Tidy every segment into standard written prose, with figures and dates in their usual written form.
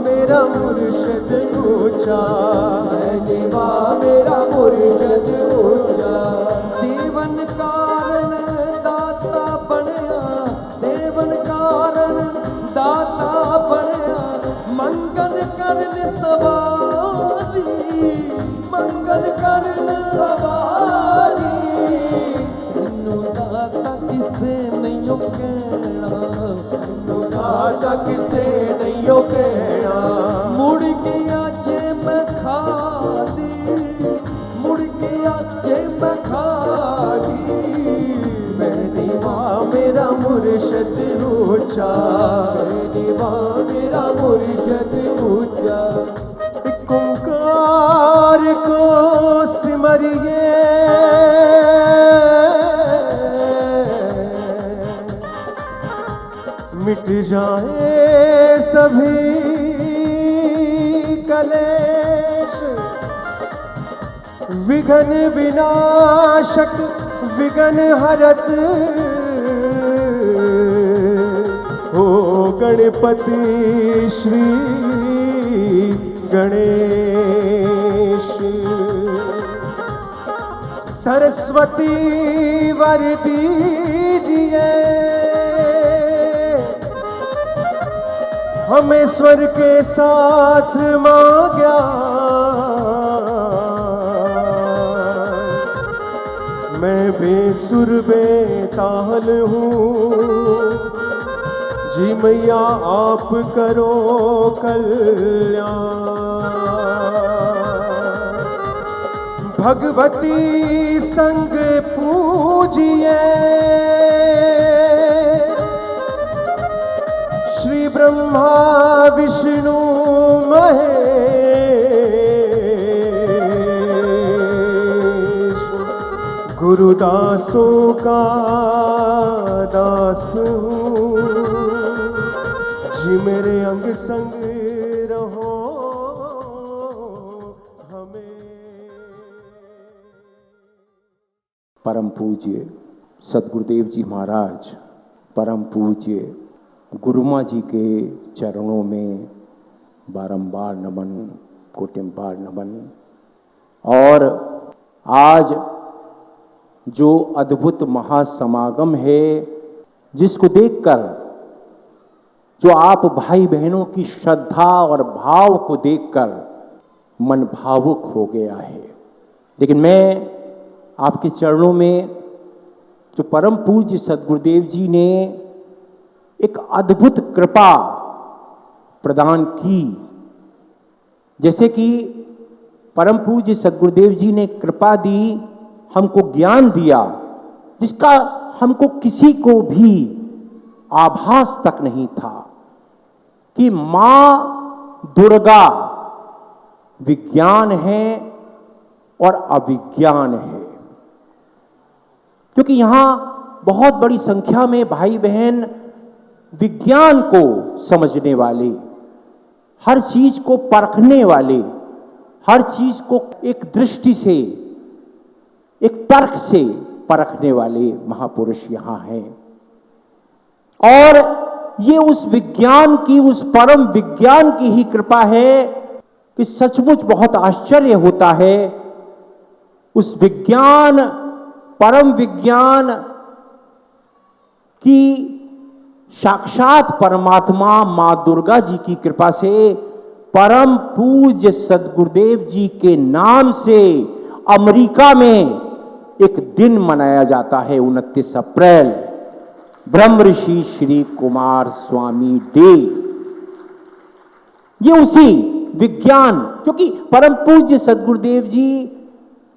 मेरा मुर्शद ऊंचा, देवा मेरा मुर्शद ऊंचा। देवन कारण दाता बनया, देवन कारण दाता बनया, मंगल करन सवारी, मंगल करन सवारी। इन्नू दाता किसे नहीं कहना, इन्नू दाता किसे नहीं कहना। मुड़ गया जे मैं खादी, मुड़ गया जे मैं खादी। मैंने माँ मेरा मुर्शद ऊंचा, माँ मेरा मुर्शद ऊंचा। एक ओंकार को सिमरिए, मिट जाए सभी कलेश। विघ्न विनाशक विघ्न हरत हो गणपति श्री गणेश। सरस्वती वर दीजिए हमें स्वर के साथ मांगा। मैं बेसुर बेताल हूँ जी मैया, आप करो कल्याण। भगवती संग पूजिए श्री ब्रह्मा विष्णु महेश। गुरुदासों का दास हूँ जी, मेरे अंग संग रहो हमें। परम पूज्य सद्गुरुदेव जी महाराज, परम पूज्य गुरुमा जी के चरणों में बारंबार नमन, कोटिम्बार नमन। और आज जो अद्भुत महासमागम है, जिसको देखकर, जो आप भाई बहनों की श्रद्धा और भाव को देखकर मन भावुक हो गया है। लेकिन मैं आपके चरणों में जो परम पूज्य सद्गुरुदेव जी ने एक अद्भुत कृपा प्रदान की, जैसे कि परम पूज्य सद्गुरुदेव जी ने कृपा दी, हमको ज्ञान दिया, जिसका हमको किसी को भी आभास तक नहीं था कि मां दुर्गा विज्ञान है और अविज्ञान है। क्योंकि यहां बहुत बड़ी संख्या में भाई बहन विज्ञान को समझने वाले, हर चीज को परखने वाले, हर चीज को एक दृष्टि से, एक तर्क से परखने वाले महापुरुष यहां हैं। और ये उस विज्ञान की, उस परम विज्ञान की ही कृपा है कि सचमुच बहुत आश्चर्य होता है। उस विज्ञान, परम विज्ञान की साक्षात परमात्मा मां दुर्गा जी की कृपा से परम पूज्य सद्गुरुदेव जी के नाम से अमेरिका में एक दिन मनाया जाता है 29 अप्रैल, ब्रह्म ऋषि श्री कुमार स्वामी डे। ये उसी विज्ञान, क्योंकि परम पूज्य सद्गुरुदेव जी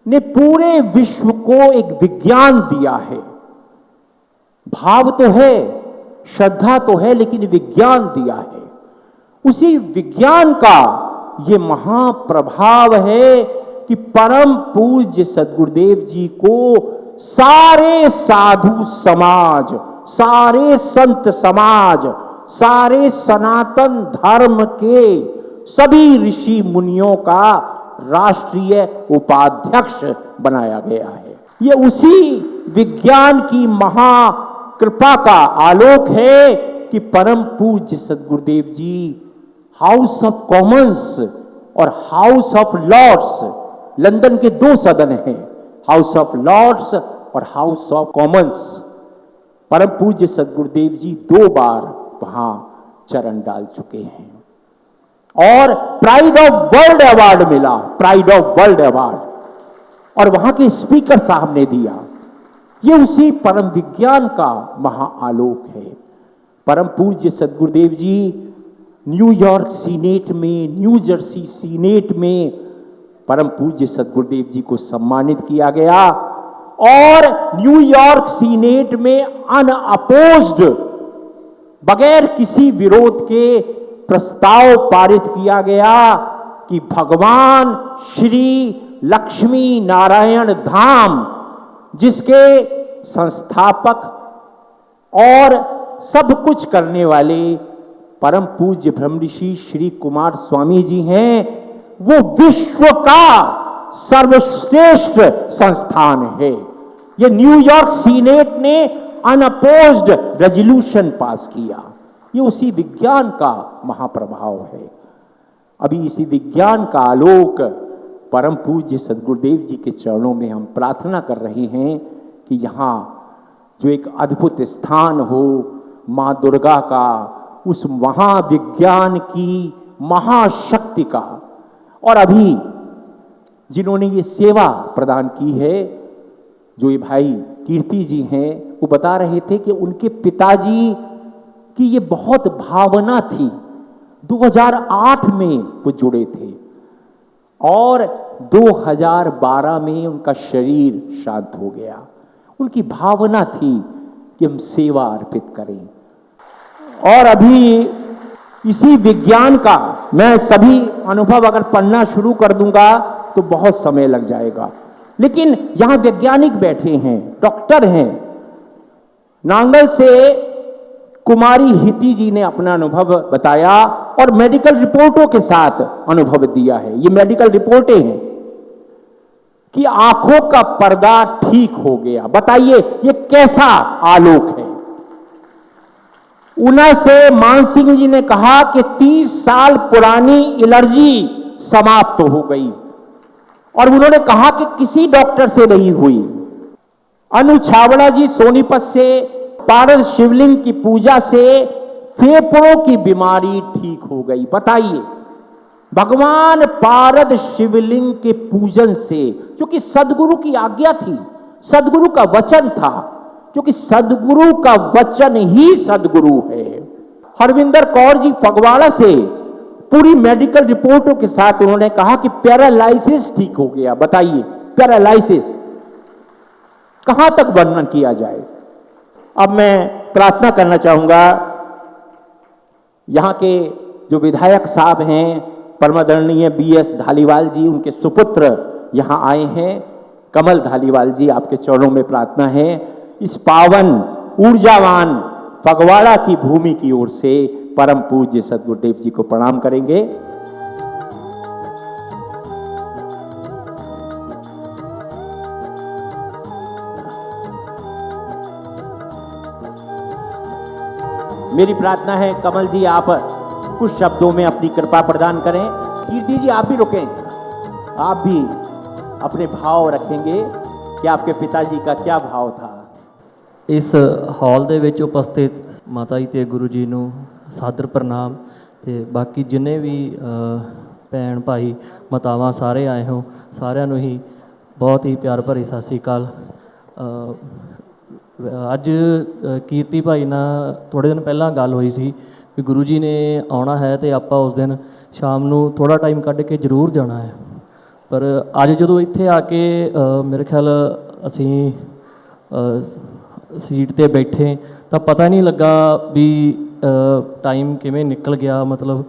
ने पूरे विश्व को एक विज्ञान दिया है। भाव तो है, श्रद्धा तो है, लेकिन विज्ञान दिया है। उसी विज्ञान का ये महाप्रभाव है कि परम पूज्य सद्गुरुदेव जी को सारे साधु समाज, सारे संत समाज, सारे सनातन धर्म के सभी ऋषि मुनियों का राष्ट्रीय उपाध्यक्ष बनाया गया है। ये उसी विज्ञान की महा कृपा का आलोक है कि परम पूज्य सद्गुरुदेव जी हाउस ऑफ कॉमन्स और हाउस ऑफ लॉर्ड्स, लंदन के दो सदन हैं, हाउस ऑफ लॉर्ड्स और हाउस ऑफ कॉमन्स। परम पूज्य सद्गुरुदेव जी 2 बार वहां चरण डाल चुके हैं और प्राइड ऑफ वर्ल्ड अवार्ड मिला, प्राइड ऑफ वर्ल्ड अवार्ड, और वहां के स्पीकर साहब ने दिया। ये उसी परम विज्ञान का महाआलोक है। परम पूज्य सद्गुरुदेव जी न्यूयॉर्क सीनेट में, न्यू जर्सी सीनेट में परम पूज्य सद्गुरुदेव जी को सम्मानित किया गया और न्यूयॉर्क सीनेट में अनअपोज्ड, बगैर किसी विरोध के प्रस्ताव पारित किया गया कि भगवान श्री लक्ष्मी नारायण धाम, जिसके संस्थापक और सब कुछ करने वाले परम पूज्य ब्रह्मऋषि श्री कुमार स्वामी जी हैं, वो विश्व का सर्वश्रेष्ठ संस्थान है। ये न्यूयॉर्क सीनेट ने अनअपोज्ड रेजोल्यूशन पास किया। ये उसी विज्ञान का महाप्रभाव है। अभी इसी विज्ञान का आलोक परम पूज्य सद्गुरुदेव जी के चरणों में हम प्रार्थना कर रहे हैं कि यहाँ जो एक अद्भुत स्थान हो माँ दुर्गा का, उस महाविज्ञान की महाशक्ति का, और अभी जिन्होंने ये सेवा प्रदान की है, जो ये भाई कीर्ति जी हैं, वो बता रहे थे कि उनके पिताजी की ये बहुत भावना थी। 2008 में वो जुड़े थे और 2012 में उनका शरीर शांत हो गया। उनकी भावना थी कि हम सेवा अर्पित करें। और अभी इसी विज्ञान का मैं सभी अनुभव अगर पढ़ना शुरू कर दूंगा तो बहुत समय लग जाएगा, लेकिन यहां वैज्ञानिक बैठे हैं, डॉक्टर हैं। नांगल से कुमारी हिती जी ने अपना अनुभव बताया और मेडिकल रिपोर्टों के साथ अनुभव दिया है। ये मेडिकल रिपोर्टें हैं कि आंखों का पर्दा ठीक हो गया। बताइए ये कैसा आलोक है। ऊना से मान सिंह जी ने कहा कि 30 साल पुरानी एलर्जी समाप्त हो गई, और उन्होंने कहा कि किसी डॉक्टर से नहीं हुई। अनु छावड़ा जी सोनीपत से पारद शिवलिंग की पूजा से फेफड़ों की बीमारी ठीक हो गई। बताइए, भगवान पारद शिवलिंग के पूजन से, क्योंकि सदगुरु की आज्ञा थी, सदगुरु का वचन था, क्योंकि सदगुरु का वचन ही सदगुरु है। हरविंदर कौर जी फगवाड़ा से पूरी मेडिकल रिपोर्टों के साथ उन्होंने कहा कि पैरालाइसिस ठीक हो गया। बताइए पैरालाइसिस कहां तक वर्णन किया जाए। अब मैं प्रार्थना करना चाहूंगा, यहां के जो विधायक साहब हैं परमादरणीय BS धालीवाल जी, उनके सुपुत्र यहां आए हैं। कमल धालीवाल जी, आपके चरणों में प्रार्थना है, इस पावन ऊर्जावान फगवाड़ा की भूमि की ओर से परम पूज्य सद्गुरुदेव जी को प्रणाम करेंगे। मेरी प्रार्थना है कमल जी आप कुछ शब्दों में अपनी कृपा प्रदान करें। कीर्ति जी आप भी रुकें, आप भी अपने भाव रखेंगे कि आपके पिताजी का क्या भाव था। इस हाल ਦੇ ਵਿੱਚ ਉਪਸਥਿਤ ਮਾਤਾ ਜੀ ਤੇ ਗੁਰੂ ਜੀ ਨੂੰ ਸਾਦਰ ਪ੍ਰਣਾਮ, ਤੇ ਬਾਕੀ ਜਿੰਨੇ ਵੀ ਭੈਣ ਭਾਈ ਮਾਤਾਵਾਂ ਸਾਰੇ ਆਏ ਹੋ, ਸਾਰਿਆਂ ਨੂੰ ਹੀ ਬਹੁਤ ਹੀ ਪਿਆਰ ਭਰੀ ਸਤਿ ਸ਼੍ਰੀ ਅਕਾਲ। ਅੱਜ ਕੀਰਤੀ ਭਾਈ ਨਾਲ ਥੋੜ੍ਹੇ ਦਿਨ ਪਹਿਲਾਂ ਗੱਲ ਹੋਈ ਸੀ ਵੀ ਗੁਰੂ ਜੀ ਨੇ ਆਉਣਾ ਹੈ ਤੇ ਆਪਾਂ ਉਸ ਦਿਨ ਸ਼ਾਮ ਨੂੰ ਥੋੜ੍ਹਾ ਟਾਈਮ ਕੱਢ ਕੇ ਜ਼ਰੂਰ ਜਾਣਾ ਹੈ। ਪਰ ਅੱਜ ਜਦੋਂ ਇੱਥੇ ਆ ਕੇ ਮੇਰੇ ਖਿਆਲ ਅਸੀਂ ਸੀਟ 'ਤੇ ਬੈਠੇ ਤਾਂ ਪਤਾ ਨਹੀਂ ਲੱਗਾ ਵੀ ਟਾਈਮ ਕਿਵੇਂ ਨਿਕਲ ਗਿਆ। ਮਤਲਬ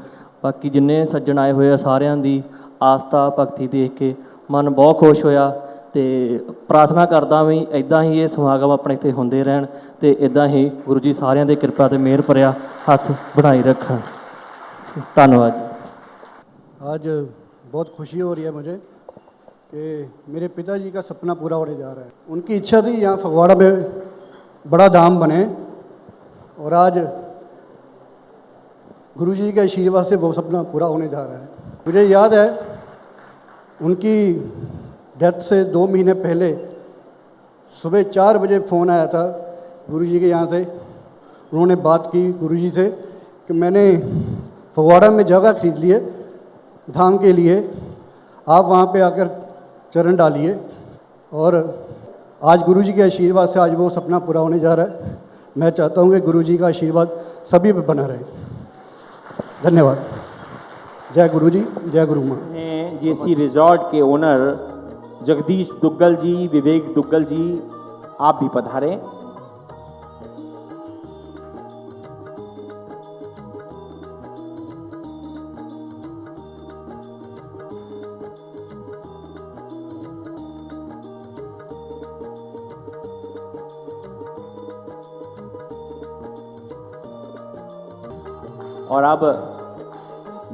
ਬਾਕੀ ਜਿੰਨੇ ਸੱਜਣ ਆਏ ਹੋਏ ਆ ਸਾਰਿਆਂ ਦੀ ਆਸਥਾ ਭਗਤੀ ਦੇਖ ਕੇ ਮਨ ਬਹੁਤ ਖੁਸ਼ ਹੋਇਆ, ਤੇ ਪ੍ਰਾਰਥਨਾ ਕਰਦਾ ਵੀ ਇੱਦਾਂ ਹੀ ਇਹ ਸਮਾਗਮ ਆਪਣੇ ਇੱਥੇ ਹੁੰਦੇ ਰਹਿਣ ਤੇ ਇੱਦਾਂ ਹੀ ਗੁਰੂ ਜੀ ਸਾਰਿਆਂ ਦੇ ਕਿਰਪਾ ਤੇ ਮਿਹਰ ਭਰਿਆ ਹੱਥ ਬਣਾਈ ਰੱਖਣ। ਧੰਨਵਾਦ। आज बहुत खुशी हो रही है मुझे कि मेरे पिताजी का सपना पूरा होने जा रहा है। उनकी इच्छा थी यहाँ फगवाड़ा में बड़ा धाम बने, और आज गुरुजी के आशीर्वाद से वो सपना पूरा होने जा रहा है। मुझे याद है उनकी डेथ से 2 महीने पहले सुबह 4 बजे फ़ोन आया था गुरुजी के यहाँ से। उन्होंने बात की गुरुजी से कि मैंने फगवाड़ा में जगह खरीद ली है धाम के लिए, आप वहाँ पे आकर चरण डालिए। और आज गुरुजी के आशीर्वाद से आज वो सपना पूरा होने जा रहा है। मैं चाहता हूँ कि गुरुजी का आशीर्वाद सभी पे बना रहे। धन्यवाद। जय गुरुजी, जय गुरु माँ। जेसी रिजॉर्ट के ओनर जगदीश दुग्गल जी, विवेक दुग्गल जी, आप भी पधारें। और अब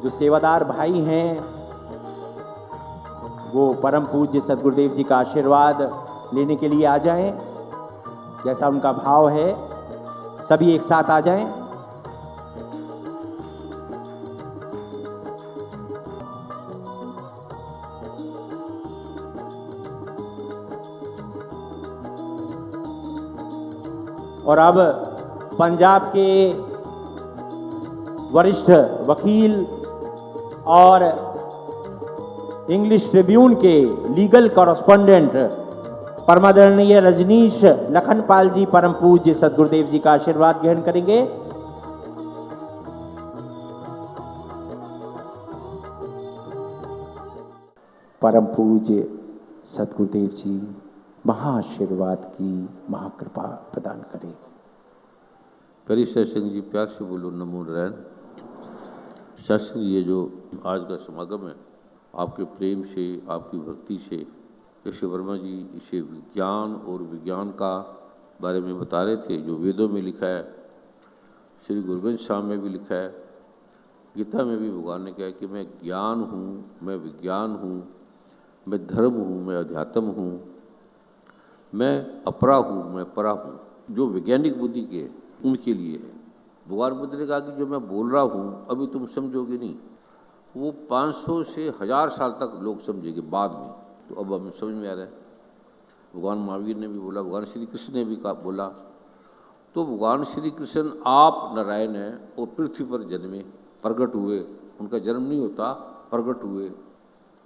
जो सेवादार भाई हैं वो परम पूज्य सद्गुरुदेव जी का आशीर्वाद लेने के लिए आ जाएं। जैसा उनका भाव है सभी एक साथ आ जाएं। और अब पंजाब के वरिष्ठ वकील और इंग्लिश ट्रिब्यून के लीगल कॉरेस्पॉन्डेंट परमादरणीय रजनीश लखनपाल जी परम पूज्य सद्गुरुदेव जी का आशीर्वाद ग्रहण करेंगे। परम पूज्य सद्गुरुदेव जी महाआशीर्वाद की महाकृपा प्रदान करें। पहली सत्संग जी प्यार से बोलो नमो नारायण। सत्संग ये जो आज का समागम है आपके प्रेम से, आपकी भक्ति से, जैसे वर्मा जी इसे विज्ञान और विज्ञान का बारे में बता रहे थे, जो वेदों में लिखा है, श्री गुरु ग्रंथ साहिब में भी लिखा है, गीता में भी भगवान ने कहा है कि मैं ज्ञान हूँ, मैं विज्ञान हूँ, मैं धर्म हूँ, मैं अध्यात्म हूँ, मैं अपरा हूँ, मैं परा हूँ। जो वैज्ञानिक बुद्धि के उनके लिए है। भगवान बुद्ध ने कहा कि जो मैं बोल रहा हूँ अभी तुम समझोगे नहीं, वो 500 से 1000 साल तक लोग समझेंगे बाद में। तो अब हमें समझ में आ रहा है। भगवान महावीर ने भी बोला, भगवान श्री कृष्ण ने भी बोला। तो भगवान श्री कृष्ण आप नारायण हैं और पृथ्वी पर जन्मे, प्रकट हुए। उनका जन्म नहीं होता, प्रकट हुए।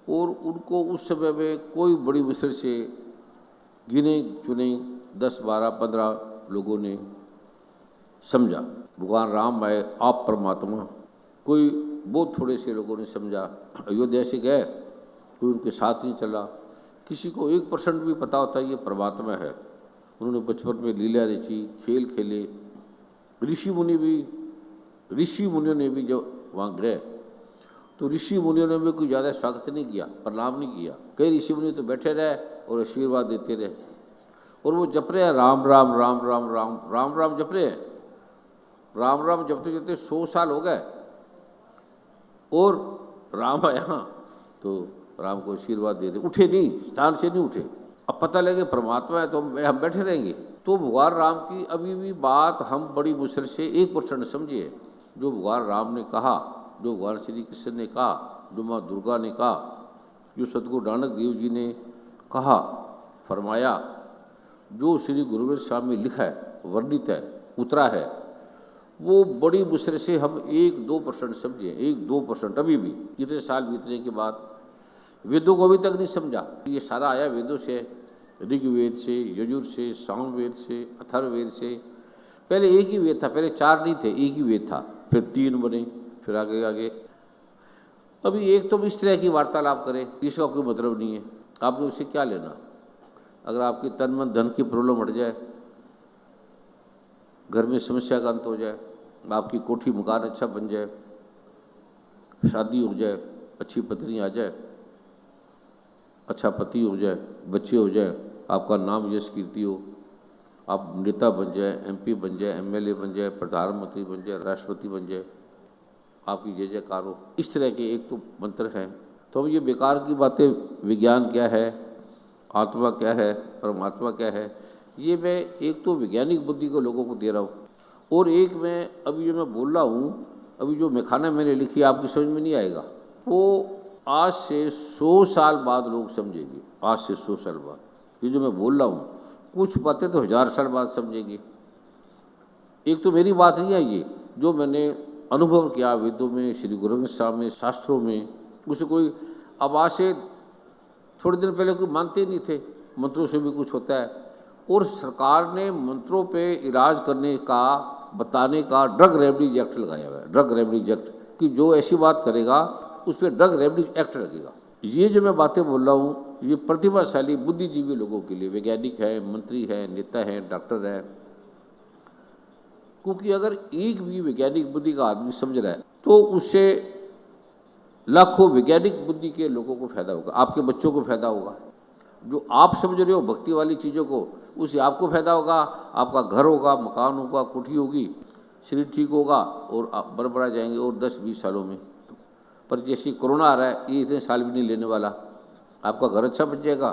और उनको उस समय में कोई बड़ी मुश्किल से गिने चुने 10, 12, 15 लोगों ने समझा। भगवान राम आए, आप परमात्मा, कोई बहुत थोड़े से लोगों ने समझा। अयोध्या से गए, कोई उनके साथ नहीं चला। किसी को 1% भी पता होता है ये परमात्मा है। उन्होंने बचपन में लीला रची, खेल खेले। ऋषि मुनियों ने भी जो वहाँ गए तो ऋषि मुनियों ने भी कोई ज़्यादा स्वागत नहीं किया, प्रणाम नहीं किया। कई ऋषि मुनि तो बैठे रहे और आशीर्वाद देते रहे। और वो जप रहे हैं राम राम राम राम राम राम राम जप रहे हैं। राम राम जपते जपते 100 साल हो गए और राम आया तो राम को आशीर्वाद दे रहे, उठे नहीं, स्थान से नहीं उठे। अब पता लगे परमात्मा है तो हम बैठे रहेंगे। तो भगवान राम की अभी भी बात हम बड़ी मुश्किल से 1% समझिए। जो भगवान राम ने कहा, जो भगवान श्री कृष्ण ने कहा, जो माँ दुर्गा ने कहा, जो सतगुरु नानक देव जी ने कहा, फरमाया, जो श्री गुरु ग्रंथ साहिब में लिखा है, वर्णित है, उतरा है, वो बड़ी मुश्किल से हम 1-2% समझे। 1-2% अभी भी कितने साल बीतने के बाद वेदों को अभी तक नहीं समझा। ये सारा आया वेदों से, ऋग्वेद से, यजुर से, सामवेद से, अथर्ववेद से। पहले एक ही वेद था, पहले 4 नहीं थे, एक ही वेद था, फिर 3 बने, फिर आगे आगे। अभी एक तो इस तरह की वार्तालाप करें जिसका कोई मतलब नहीं है। आपने उसे क्या लेना? अगर आपकी तन मन धन की प्रॉब्लम हट जाए, घर में समस्या का अंत हो जाए, आपकी कोठी मकान अच्छा बन जाए, शादी हो जाए, अच्छी पत्नी आ जाए, अच्छा पति हो जाए, बच्चे हो जाए, आपका नाम यश कीर्ति हो, आप नेता बन जाए, MP बन जाए, MLA बन जाए, प्रधानमंत्री बन जाए, राष्ट्रपति बन जाए, आपकी जय जयकार हो, इस तरह के एक तो मंत्र हैं। तो अब ये बेकार की बातें, विज्ञान क्या है, आत्मा क्या है, परमात्मा क्या है, ये मैं एक तो वैज्ञानिक बुद्धि को लोगों को दे रहा हूँ, और एक मैं अभी जो मैं बोल रहा हूँ अभी जो मेखाना मैंने लिखी आपकी समझ में नहीं आएगा, वो आज से 100 साल बाद लोग समझेंगे। आज से 100 साल बाद ये जो मैं बोल रहा हूँ, कुछ बातें तो 1000 साल बाद समझेंगे। एक तो मेरी बात नहीं है, ये जो मैंने अनुभव किया वेदों में, श्री गुरु ग्रंथ साहब में, शास्त्रों में, उसे कोई अब आज से थोड़े दिन पहले कोई मानते नहीं थे मंत्रों से भी कुछ होता है। और सरकार ने मंत्रों पे इलाज करने का, बताने का ड्रग रेमडीज एक्ट लगाया हुआ है। ड्रग रेमडीज एक्ट कि जो ऐसी बात करेगा उस पर ड्रग रेमडीज एक्ट लगेगा। ये जो मैं बातें बोल रहा हूँ, ये प्रतिभाशाली बुद्धिजीवी लोगों के लिए, वैज्ञानिक है, मंत्री है, नेता है, डॉक्टर है। क्योंकि अगर एक भी वैज्ञानिक बुद्धि का आदमी समझ रहा है तो उससे लाखों वैज्ञानिक बुद्धि के लोगों को फायदा होगा, आपके बच्चों को फायदा होगा। जो आप समझ रहे हो भक्ति वाली चीज़ों को, उससे आपको फायदा होगा, आपका घर होगा, मकान होगा, कुटी होगी, शरीर ठीक होगा और आप बरबरा जाएंगे और 10-20 सालों में। पर जैसे कोरोना आ रहा है, ये इतने साल भी नहीं लेने वाला। आपका घर अच्छा बच जाएगा,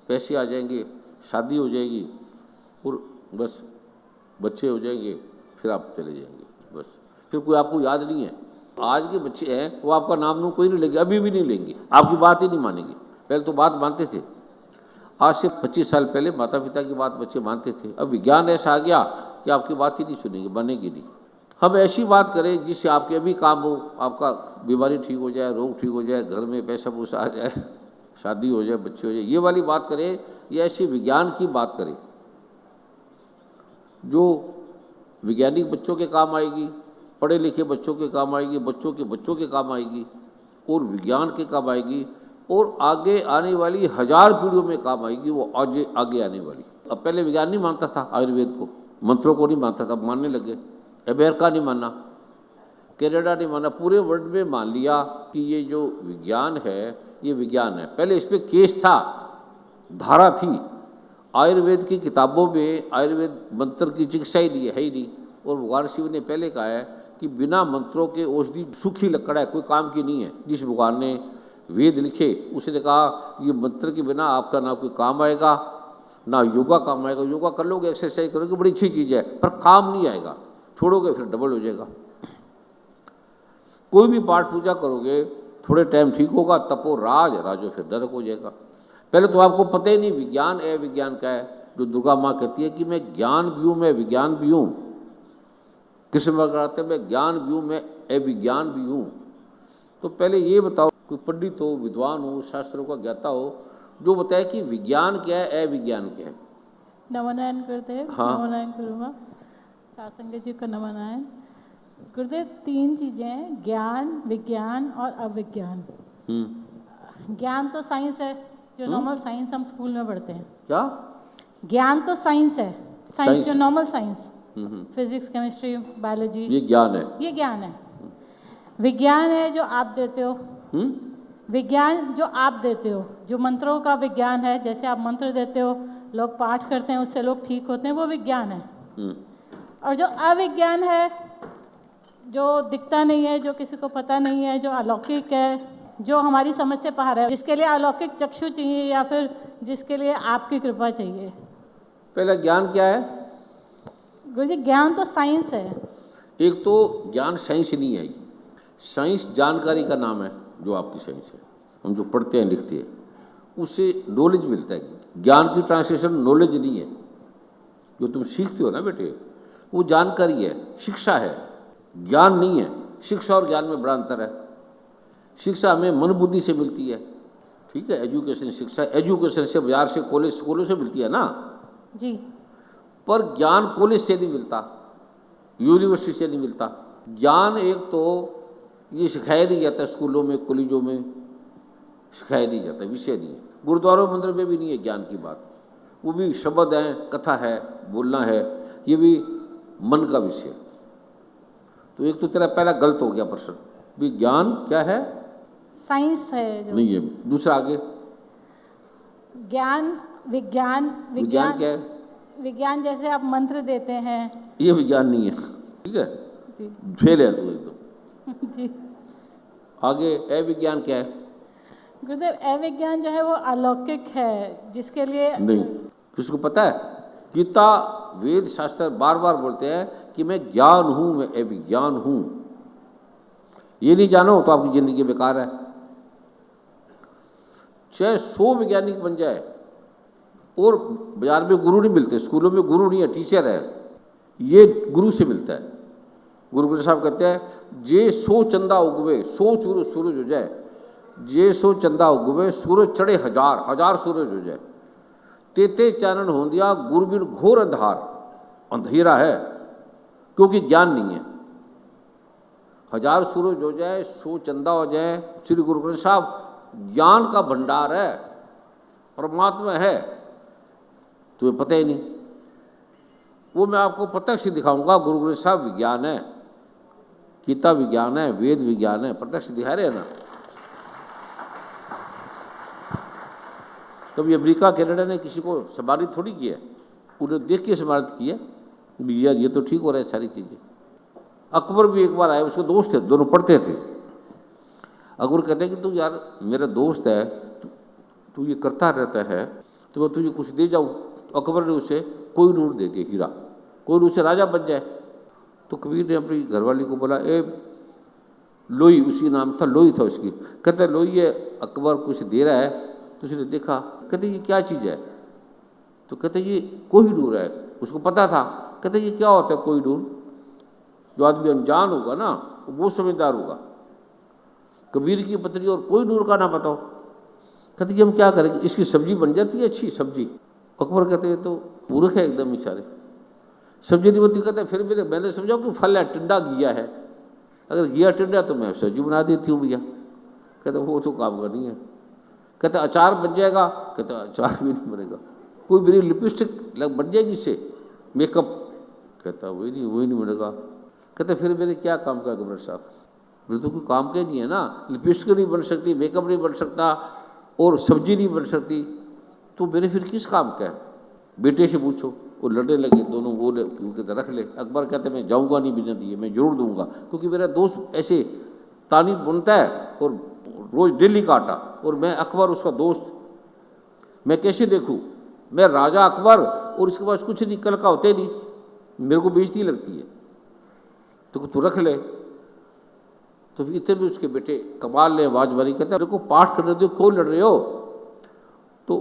पैसे आ जाएंगे, शादी हो जाएगी और बस बच्चे हो जाएंगे, फिर आप चले जाएंगे। बस फिर कोई आपको याद नहीं है। आज के बच्चे हैं वो आपका नाम कोई नहीं लेंगे, अभी भी नहीं लेंगे, आपकी बात ही नहीं मानेंगे। पहले तो बात मानते थे, आज से 25 साल पहले माता पिता की बात बच्चे मानते थे। अब विज्ञान ऐसा आ गया कि आपकी बात ही नहीं सुनेंगे, बनेगी नहीं। हम ऐसी बात करें जिससे आपके अभी काम हो, आपका बीमारी ठीक हो जाए, रोग ठीक हो जाए, घर में पैसा पूसा आ जाए, शादी हो जाए, बच्चे हो जाए, ये वाली बात करें या ऐसे विज्ञान की बात करें जो वैज्ञानिक बच्चों के काम आएगी, पढ़े लिखे बच्चों के काम आएगी, बच्चों के काम आएगी और विज्ञान के काम आएगी और आगे आने वाली 1000 पीढ़ियों में काम आएगी। वो आगे आने वाली। अब पहले विज्ञान नहीं मानता था, आयुर्वेद को, मंत्रों को नहीं मानता था, मानने लगे। अमेरिका नहीं माना, कनाडा नहीं माना, पूरे वर्ल्ड में मान लिया कि ये जो विज्ञान है ये विज्ञान है। पहले इस पर केस था, धारा थी, आयुर्वेद की किताबों में आयुर्वेद मंत्र की चिकित्सा ही नहीं है ही नहीं। और भगवान शिव ने पहले कहा है कि बिना मंत्रों के औषधि सूखी लकड़ है, कोई काम की नहीं है। जिस भगवान ने वेद लिखे उसने कहा ये मंत्र के बिना आपका ना कोई काम आएगा, ना योगा काम आएगा। योगा कर लोगे, एक्सरसाइज करोगे, बड़ी अच्छी चीज़ है, पर काम नहीं आएगा, छोड़ोगे फिर डबल हो जाएगा। कोई भी पाठ पूजा करोगे थोड़े टाइम ठीक होगा, तपो राजो फिर नरक हो जाएगा। पहले तो आपको पता ही नहीं विज्ञान है, विज्ञान का है। जो दुर्गा माँ कहती है कि मैं ज्ञान भी हूँ, मैं विज्ञान भी हूँ। कृष्ण कहते हैं मैं ज्ञान भी हूँ, मैं अविज्ञान भी हूँ। तो पहले ये बताओ, कोई पंडित हो, विद्वान हो, शास्त्रों का ज्ञाता हो, जो बताए कि विज्ञान क्या है, अविज्ञान क्या है। नमोनारायण गुरुदेव। हाँ। नमोनारायण गुरुमा, सासंग जी को नमोनारायण। गुरुदेव 3 चीजें हैं, ज्ञान, विज्ञान और अविज्ञान। ज्ञान तो साइंस है, जो नॉर्मल साइंस हम स्कूल में पढ़ते हैं। क्या ज्ञान तो साइंस है, साइंस साइंस। जो normal science, physics, chemistry, biology, ये ज्ञान है। ये ज्ञान है। विज्ञान है जो आप देते हो, विज्ञान जो आप देते हो, जो मंत्रों का विज्ञान है। जैसे आप मंत्र देते हो, लोग पाठ करते हैं, उससे लोग ठीक होते हैं, वो विज्ञान है। और जो अविज्ञान है, जो दिखता नहीं है, जो किसी को पता नहीं है, जो अलौकिक है, जो हमारी समझ से बाहर है, जिसके लिए अलौकिक चक्षु चाहिए या फिर जिसके लिए आपकी कृपा चाहिए। पहला ज्ञान क्या है? गुरुजी, ज्ञान तो साइंस है। एक तो ज्ञान साइंस नहीं है, साइंस जानकारी का नाम है। जो आपकी साइंस है, हम जो पढ़ते हैं लिखते हैं, उससे नॉलेज मिलता है। ज्ञान की ट्रांसलेशन नॉलेज नहीं है। जो तुम सीखते हो ना बेटे, वो जानकारी है, शिक्षा है, ज्ञान नहीं है। शिक्षा और ज्ञान में बड़ा अंतर है। शिक्षा हमें मन बुद्धि से मिलती है, ठीक है, एजुकेशन शिक्षा, एजुकेशन से बाजार से, कॉलेज स्कूलों से मिलती है ना जी। पर ज्ञान कॉलेज से नहीं मिलता, यूनिवर्सिटी से नहीं मिलता। ज्ञान एक तो ये सिखाया नहीं जाता, स्कूलों में, कॉलेजों में सिखाया नहीं जाता, विषय नहीं है। गुरुद्वारों मंदिर में भी नहीं है ज्ञान की बात, वो भी शब्द है, कथा है, बोलना है, ये भी मन का विषय। तो एक तो तेरा पहला गलत हो गया प्रश्न, भी ज्ञान क्या है? साइंस है जो नहीं है। दूसरा आगे, ज्ञान, विज्ञान। विज्ञान क्या है? विज्ञान जैसे आप मंत्र देते हैं, ये विज्ञान नहीं है, ठीक है, जी फेल है तू एकदम। जी। आगे अविज्ञान क्या है? गुरुदेव, अविज्ञान जो है वो अलौकिक है, जिसके लिए नहीं, किसको पता है? गीता, वेद, शास्त्र बार बार बोलते हैं कि मैं ज्ञान हूँ, मैं अविज्ञान हूँ। ये नहीं जानो तो आपकी ज़िंदगी बेकार है। चाहे 100 वैज्ञानिक बन जाए और बाजार में गुरु नहीं मिलते, स्कूलों में गुरु नहीं है, टीचर है, ये गुरु से मिलता है। गुरु ग्रंथ साहब कहते हैं जे 100 चंदा उगवे 100 सूरज हो जाए, जे 100 चंदा उगवे सूरज चढ़े हजार, हजार सूरज हो जाए, तेते चानन हो दिया गुरबिन घोर अंधार, अंधेरा है क्योंकि ज्ञान नहीं है। 1000 सूरज हो जाए, 100 चंदा हो जाए, श्री गुरु ग्रंथ साहब ज्ञान का भंडार है, परमात्मा है, तुम्हें पता ही नहीं। वो मैं आपको प्रत्यक्ष दिखाऊंगा। गुरु ग्रंथ साहब विज्ञान है, गीता विज्ञान है, वेद विज्ञान है, प्रत्यक्ष दिखा रहे हैं ना। कभी अमेरिका कनाडा ने किसी को सम्मानित थोड़ी किया, उन्हें देख के सम्मानित किया, यार ये तो ठीक हो रहा है सारी चीज़ें। अकबर भी एक बार आए, उसके दोस्त थे, दोनों पढ़ते थे। अकबर कहते हैं कि तू यार मेरा दोस्त है, तू ये करता रहता है, तो मैं तुझे कुछ दे जाऊँ। तो अकबर ने उसे कोई नूर दे दिया, हीरा, कोई नूर से राजा बन जाए। तो कबीर ने अपनी घरवाली को बोला, ए लोई, उसी नाम था, लोई था उसकी। कहते लोई ये अकबर कुछ दे रहा है, तो उसने देखा, कहते ये क्या चीज़ है? तो कहते ये कोहिनूर है। उसको पता था, कहते ये क्या होता है कोहिनूर? जो आदमी अनजान होगा ना वो समझदार होगा। कबीर की पत्नी और कोहिनूर का ना बताओ। कहते ये हम क्या करेंगे, इसकी सब्जी बन जाती है अच्छी सब्जी। अकबर कहते हैं तो मूर्ख है एकदम बेचारे, सब्जी नहीं बनती। कहते फिर मैंने समझा कि फल है, टिंडा घिया है, अगर घिया टिंडा तो मैं सब्जी बना देती हूँ भैया। कहते वो तो काम करनी है। कहते अचार बन जाएगा, कहते अचार भी नहीं बनेगा। कोई मेरी लिपस्टिक बन जाएगी इससे, मेकअप, कहता वही नहीं बनेगा। कहते फिर मेरे क्या काम का अकबर साहब, मेरे तो कोई काम के नहीं है ना, लिपस्टिक नहीं बन सकती, मेकअप नहीं बन सकता और सब्जी नहीं बन सकती, तो मेरे फिर किस काम का है? बेटे से पूछो। वो लड़ने लगे दोनों, वो कहते रख ले। अकबर कहते मैं जाऊँगा नहीं बिना दिए, मैं जरूर दूंगा, क्योंकि मेरा दोस्त ऐसे तानी बुनता है और रोज़ डेली का आटा, और मैं अकबर उसका दोस्त, मैं कैसे देखूँ? मैं राजा अकबर और इसके पास कुछ नहीं, कल का होते नहीं, मेरे को बेइज्जती लगती है। तो तू रख ले। तो इतने भी उसके बेटे कमाल ने आवाज मारी, कहता मेरे को पाठ करने दो, क्यों लड़ रहे हो? तो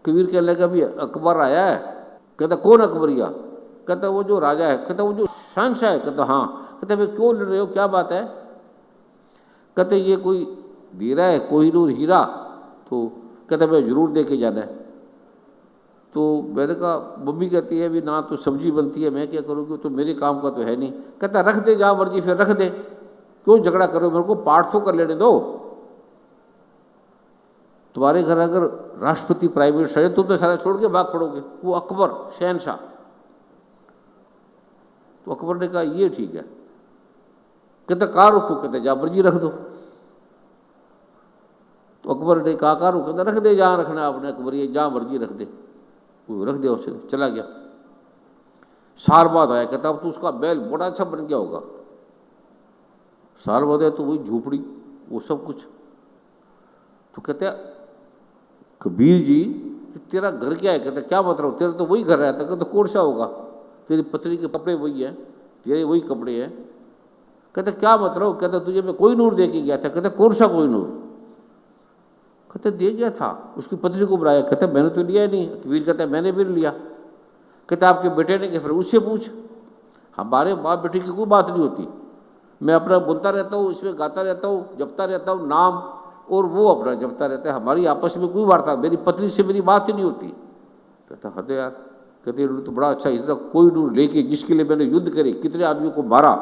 कबीर कहने लगा अभी अकबर आया है। कहता कौन अकबरिया? कहता वो जो राजा है। कहता वो जो शहंशाह है? कहता हाँ। कहता मैं क्यों लड़ रहे हो, क्या बात है? कहते ये कोई दे रहा है कोहिनूर हीरा, तो कहता मैं जरूर दे के जाना है। तो मैंने कहा मम्मी कहती है भी ना तो सब्जी बनती है, मैं क्या करूँगी, तो मेरे काम का तो है नहीं। कहता रख दे, जहाँ मर्जी फिर रख दे, क्यों झगड़ा करो, मेरे को पाठ तो कर लेने दो। तुम्हारे घर अगर राष्ट्रपति प्राइम मिनिस्टर है, तुम तो सारा छोड़ के भाग पड़ोगे, वो अकबर शहनशाह। तो अकबर ने कहा ये ठीक है। कहता कहाँ रखो? कहते जहाँ मर्जी रख दो। तो अकबर ने कहा कहाँ रखो? कहता रख दे जहाँ रखना आपने, अकबर ये जहाँ मर्जी रख दे। वो रख दिया, उसने चला गया। साल बाद आया, कहता अब तो उसका बैल बड़ा अच्छा बन गया होगा। साल बाद आया तो वही झोपड़ी, वो सब कुछ। तो कहते कबीर जी तेरा घर क्या है? कहता क्या मतलब, तेरा तो वही घर रहता। कहता कौन सा होगा? तेरी पत्नी के कपड़े वही है, तेरे वही कपड़े हैं। कहते क्या मतलब? कहता तुझे मैं कोहिनूर दे के गया था। कहता कौन सा कोहिनूर? कहते दे गया था, उसकी पत्नी को बुलाया। कहते मैंने तो लिया ही नहीं। कबीर कहता मैंने भी लिया। कहते आपके बेटे ने क्या? फिर उससे पूछ। हमारे बाप बेटे की कोई बात नहीं होती, मैं अपना बोलता रहता हूँ, इसमें गाता रहता हूँ, जपता रहता हूँ नाम, और वो अपना जपता रहता है। हमारी आपस में कोई वार्ता, मेरी पत्नी से मेरी बात ही नहीं होती। कहता हद यार। कहते तो बड़ा अच्छा, इतना कोहिनूर लेके जिसके लिए मैंने युद्ध करे, कितने आदमियों को मारा,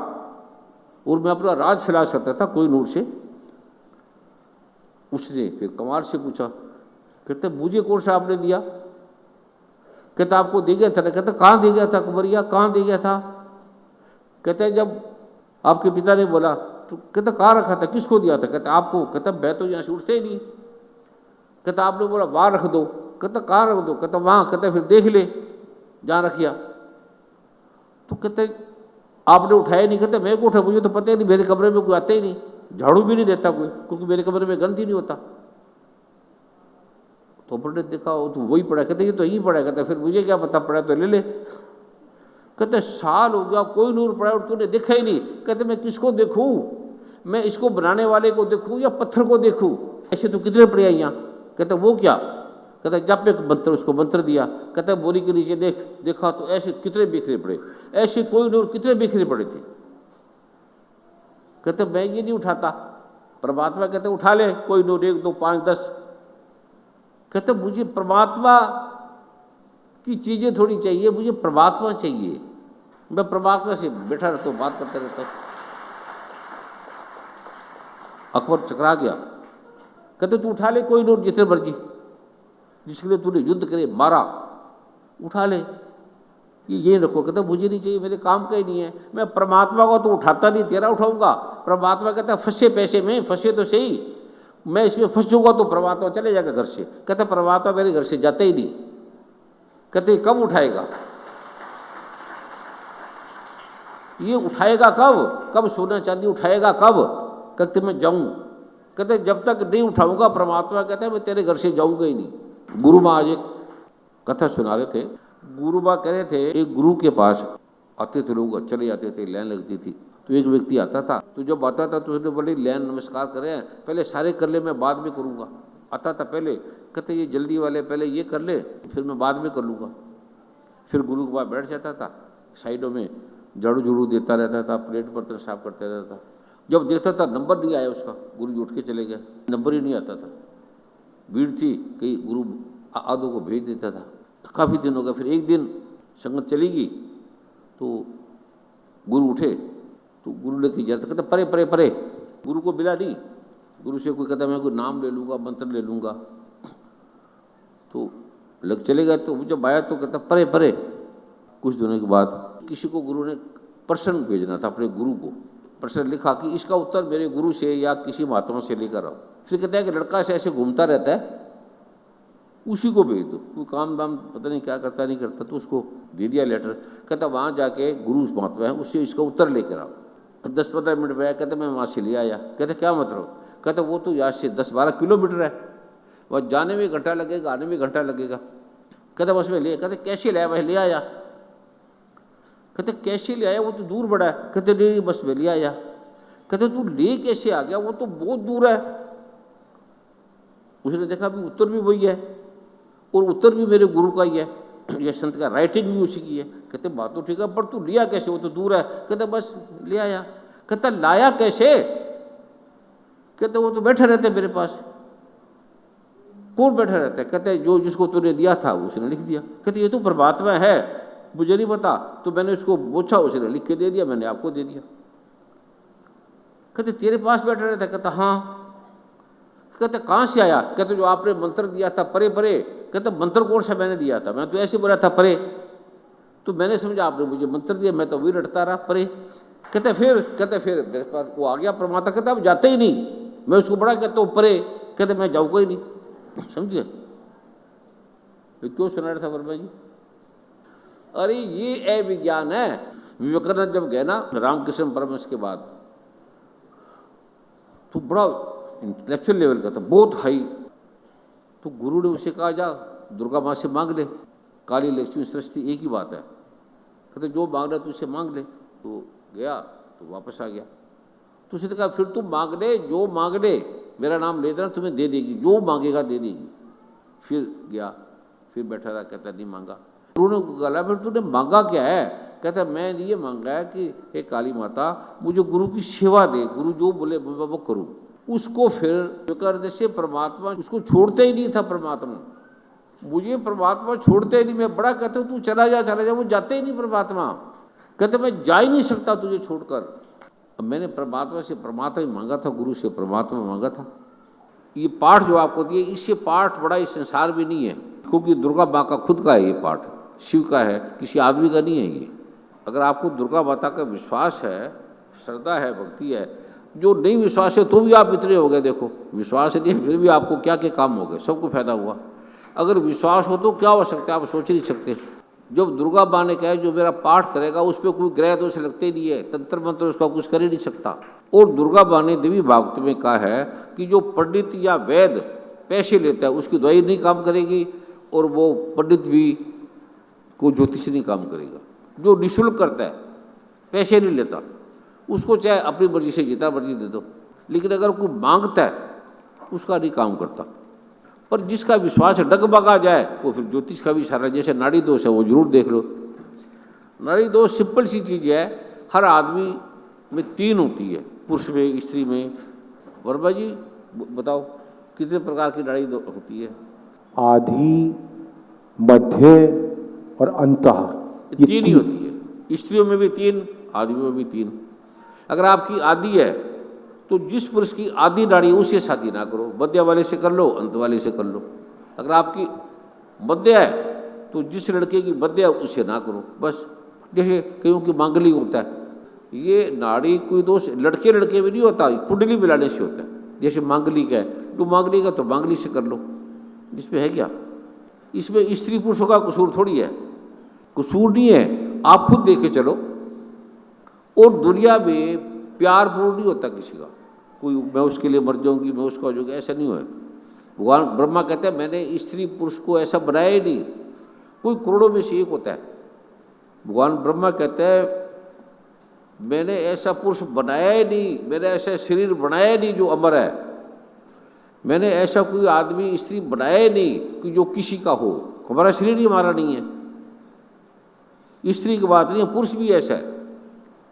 और मैं अपना राज फैला सकता था कोहिनूर से। उसने फिर कमार से पूछा, कहते मुझे कौन सा आपने दिया? कहता आपको दे गया था ना। कहता कहाँ दे गया था अकबरिया, कहाँ दे गया था? कहते जब आपके पिता ने बोला। तो कहता कहाँ रखा था, किसको दिया था? कहता आपको। कहता मैं तो यहाँ से उठते ही नहीं। कहता आपने बोला वहाँ रख दो। कहता कहाँ रख दो? कहता वहाँ। कहता फिर देख ले जहाँ रखिया। तो कहते आपने उठाया नहीं। कहते मैं को उठा, मुझे तो पता ही नहीं, मेरे कमरे में कोई आता ही नहीं, झाड़ू भी नहीं देता कोई, क्योंकि मेरे कमरे में गंद ही नहीं होता। तो अपने देखा तो वही पड़ा। कहते ये तो यही पड़ा। कहता फिर मुझे क्या पता, पड़ा तो ले ले। कहते साल हो गया कोहिनूर पड़ा और तूने देखा ही नहीं। कहते मैं किसको देखूं, मैं इसको बनाने वाले को देखूं या पत्थर को देखूं, ऐसे तो कितने पड़े हैं यहाँ। कहता वो क्या, कहता जब एक मंत्र, उसको मंत्र दिया, कहता बोरी के नीचे देख, देखा तो ऐसे कितने बिखरे पड़े, ऐसे कोई नूर कितने बिखरे पड़े थे। कहते मैं ये नहीं उठाता। परमात्मा कहते उठा ले कोई नूर, 1 2 5 10। कहते मुझे परमात्मा की चीजें थोड़ी चाहिए, मुझे परमात्मा चाहिए। मैं परमात्मा से बैठा रहता हूँ, बात करते रहता हूँ। अकबर चकरा गया। कहते तू उठा ले कोई नोट जितने मर्जी, जिसके लिए तूने युद्ध करे मारा, उठा ले, ये रखो। कहता मुझे नहीं चाहिए, मेरे काम का ही नहीं है। मैं परमात्मा को तो उठाता नहीं, तेरा उठाऊंगा। परमात्मा कहता फंसे पैसे में, फंसे तो सही, मैं इसमें फंसूंगा तो परमात्मा चले जाएगा घर से। कहता परमात्मा मेरे घर से जाते ही नहीं। कहते कब उठाएगा, ये उठाएगा कब, कब सोना चांदी उठाएगा कब। कहते मैं जाऊं। कहते जब तक नहीं उठाऊंगा, परमात्मा कहता है मैं तेरे घर से जाऊंगा ही नहीं। गुरु माँ आज एक कथा सुना रहे थे। गुरु माँ कह रहे थे एक गुरु के पास आते थे लोग, चले जाते थे, लाइन लगती थी। तो एक व्यक्ति आता था, तो जब आता था तो उसने बोले लाइन नमस्कार करें, पहले सारे कर ले, मैं बाद में करूँगा। आता था पहले, कहते ये जल्दी वाले पहले ये कर ले, फिर मैं बाद में कर लूँगा। फिर गुरु के पास बैठ जाता था, साइडों में झाड़ू झूड़ू देता रहता था, प्लेट बर्तन साफ करता रहता था। जब देखता था नंबर नहीं आया उसका, गुरु जी उठ के चले गए, नंबर ही नहीं आता था। भीड़ थी, कई गुरु आधों को भेज देता था। काफ़ी दिन हो गया। फिर एक दिन संगत चली गई तो गुरु उठे, तो गुरु लेके जाता, कहता परे परे परे। गुरु को मिला नहीं। गुरु से कोई कहता मैं कोई नाम ले लूँगा, मंत्र ले लूँगा, तो लग चले गए। तो जब आया तो कहता परे परे। कुछ दिनों के बाद किसी को गुरु ने प्रश्न भेजना था, अपने गुरु को प्रश्न लिखा कि इसका उत्तर मेरे गुरु से या किसी महात्मा से लेकर आओ। फिर कहता है कि लड़का से ऐसे घूमता रहता है, उसी को भेज दो, कोई काम दाम पता नहीं क्या करता नहीं करता। तो उसको दे दिया लेटर। कहता वहाँ जाके गुरु महात्मा है, उससे इसका उत्तर लेकर आओ। 10-15 मिनट में आया। कहता मैं वहाँ से ले आया। कहता क्या मतलब। कहता वो तो यहाँ से 10-12 किलोमीटर है, वह जाने में घंटा लगेगा, आने में घंटा लगेगा। कहता बस में ले। कहते कैसे लाया, वह ले आया। कहते कैसे ले आया, वो तो दूर बड़ा है। कहते नहीं बस में ले आया। कहते तू ले कैसे आ गया, वो तो बहुत दूर है। उसने देखा भी उत्तर भी वही है और उत्तर भी मेरे गुरु का ही है, यह संत का राइटिंग भी उसी की है। कहते बात तो ठीक है, पर तू लिया कैसे, वो तो दूर है। कहते बस ले आया। कहता लाया कैसे। कहते वो तो बैठे रहते मेरे पास। कौन बैठा रहता है। कहते जो जिसको तूने दिया था उसने लिख दिया। कहते ये तो परमात्मा है, मुझे नहीं पता, तो मैंने उसको पूछा, उसने लिख के दे दिया, मैंने आपको दे दिया। कहते तेरे पास बैठा रहता। कहता हाँ। कहते कहाँ से आया। कहते जो आपने मंत्र दिया था परे परे। कहते मंत्र कौन सा मैंने दिया था, मैं तो ऐसे बोला था परे, तो मैंने समझा आपने मुझे मंत्र दिया, मैं तो वही रटता रहा परे। कहते फिर मेरे पास वो आ गया परमात्मा। कहता अब जाते ही नहीं, मैं उसको बड़ा कहता हूँ परे। कहते मैं जाऊँगा ही नहीं। समझिए क्यों सुना रहा था वर्मा जी। अरे ये अविज्ञान है। विवेकानंद जब गए ना रामकृष्ण परमहंस के बाद, तो बड़ा इंटेलेक्चुअल लेवल का था, बहुत हाई। तो गुरु ने उसे कहा जा दुर्गा माँ से मांग ले, काली लक्ष्मी सरस्वती एक ही बात है। कहते जो मांग रहा तू उसे मांग ले। तो गया तो वापस आ गया। तो उसने कहा फिर तुम मांग ले, जो मांग ले, मेरा नाम ले देना, तुम्हें दे देगी, जो मांगेगा दे देगी। फिर गया, फिर बैठा रहा। कहता नहीं मांगा। गुरु ने कहा फिर तूने मांगा क्या है। कहता मैं ये मांगा है कि हे काली माता मुझे गुरु की सेवा दे, गुरु जो बोले मैं वो करूँ। उसको फिर करने से परमात्मा उसको छोड़ते ही नहीं था। परमात्मा मुझे परमात्मा छोड़ते ही नहीं। मैं बड़ा कहता हूँ तू चला जा, वो जाते ही नहीं परमात्मा। कहते मैं जा ही नहीं सकता तुझे छोड़कर। अब मैंने परमात्मा से परमात्मा ही मांगा था, गुरु से परमात्मा मांगा था। ये पाठ जो आपको दिए, इससे पाठ बड़ा इस संसार में नहीं है, क्योंकि दुर्गा माँ का खुद का है ये पाठ, शिव का है, किसी आदमी का नहीं है ये। अगर आपको दुर्गा माता का विश्वास है, श्रद्धा है, भक्ति है, जो नहीं विश्वास है तो भी आप इतने हो गए। देखो विश्वास नहीं फिर भी आपको क्या क्या काम हो गए, सबको फायदा हुआ। अगर विश्वास हो तो क्या हो सकता है, आप सोच नहीं सकते। जब दुर्गा माँ ने कहा जो मेरा पाठ करेगा उस पर कोई ग्रह दोष लगते नहीं है, तंत्र मंत्र उसका कुछ कर ही नहीं सकता। और दुर्गा माँ ने देवी भागवत में कहा है कि जो पंडित या वैद पैसे लेता है उसकी दवाई नहीं काम करेगी, और वो पंडित भी को ज्योतिष नहीं काम करेगा। जो निःशुल्क करता है, पैसे नहीं लेता, उसको चाहे अपनी मर्जी से जितना मर्जी दे दो, लेकिन अगर कोई मांगता है उसका नहीं काम करता। पर जिसका विश्वास डगमगा जाए वो फिर ज्योतिष का भी इशारा, जैसे नाड़ी दोष है वो जरूर देख लो। नाड़ी दोष सिंपल सी चीज़ है, हर आदमी में 3 होती है, पुरुष में, स्त्री में। वर्मा जी बताओ कितने प्रकार की नाड़ी होती है? आदि, मध्य और अंतः, ये 3 ही होती है। स्त्रियों में भी 3, आदमियों में भी 3। अगर आपकी आदि है तो जिस पुरुष की आदि नाड़ी उससे शादी ना करो, मध्य वाले से कर लो, अंत वाले से कर लो। अगर आपकी मध्य है तो जिस लड़के की मध्य है उससे ना करो, बस। जैसे कईयों की मांगलिक होता है, ये नाड़ी कोई दोष लड़के लड़के में नहीं होता, कुंडली मिलाने से होता है। जैसे मांगलिक है तो मांगलिक है तो मांगलिक से कर लो, इसमें है क्या? इसमें स्त्री पुरुषों का कसूर थोड़ी है, कसूर नहीं है। आप खुद देखे चलो, और दुनिया में प्यार पूर्ण नहीं होता किसी का। कोई मैं उसके लिए मर जाऊंगी, मैं उसका हो जाऊंगी, ऐसा नहीं हुआ। भगवान ब्रह्मा कहते हैं मैंने स्त्री पुरुष को ऐसा बनाया ही नहीं, कोई करोड़ों में से एक होता है। भगवान ब्रह्मा कहते हैं मैंने ऐसा पुरुष बनाया ही नहीं, मैंने ऐसा शरीर बनाया ही नहीं जो अमर है, मैंने ऐसा कोई आदमी स्त्री बनाया ही नहीं कि जो किसी का हो। हमारा शरीर ही हमारा नहीं है, स्त्री की बात नहीं है, पुरुष भी ऐसा है।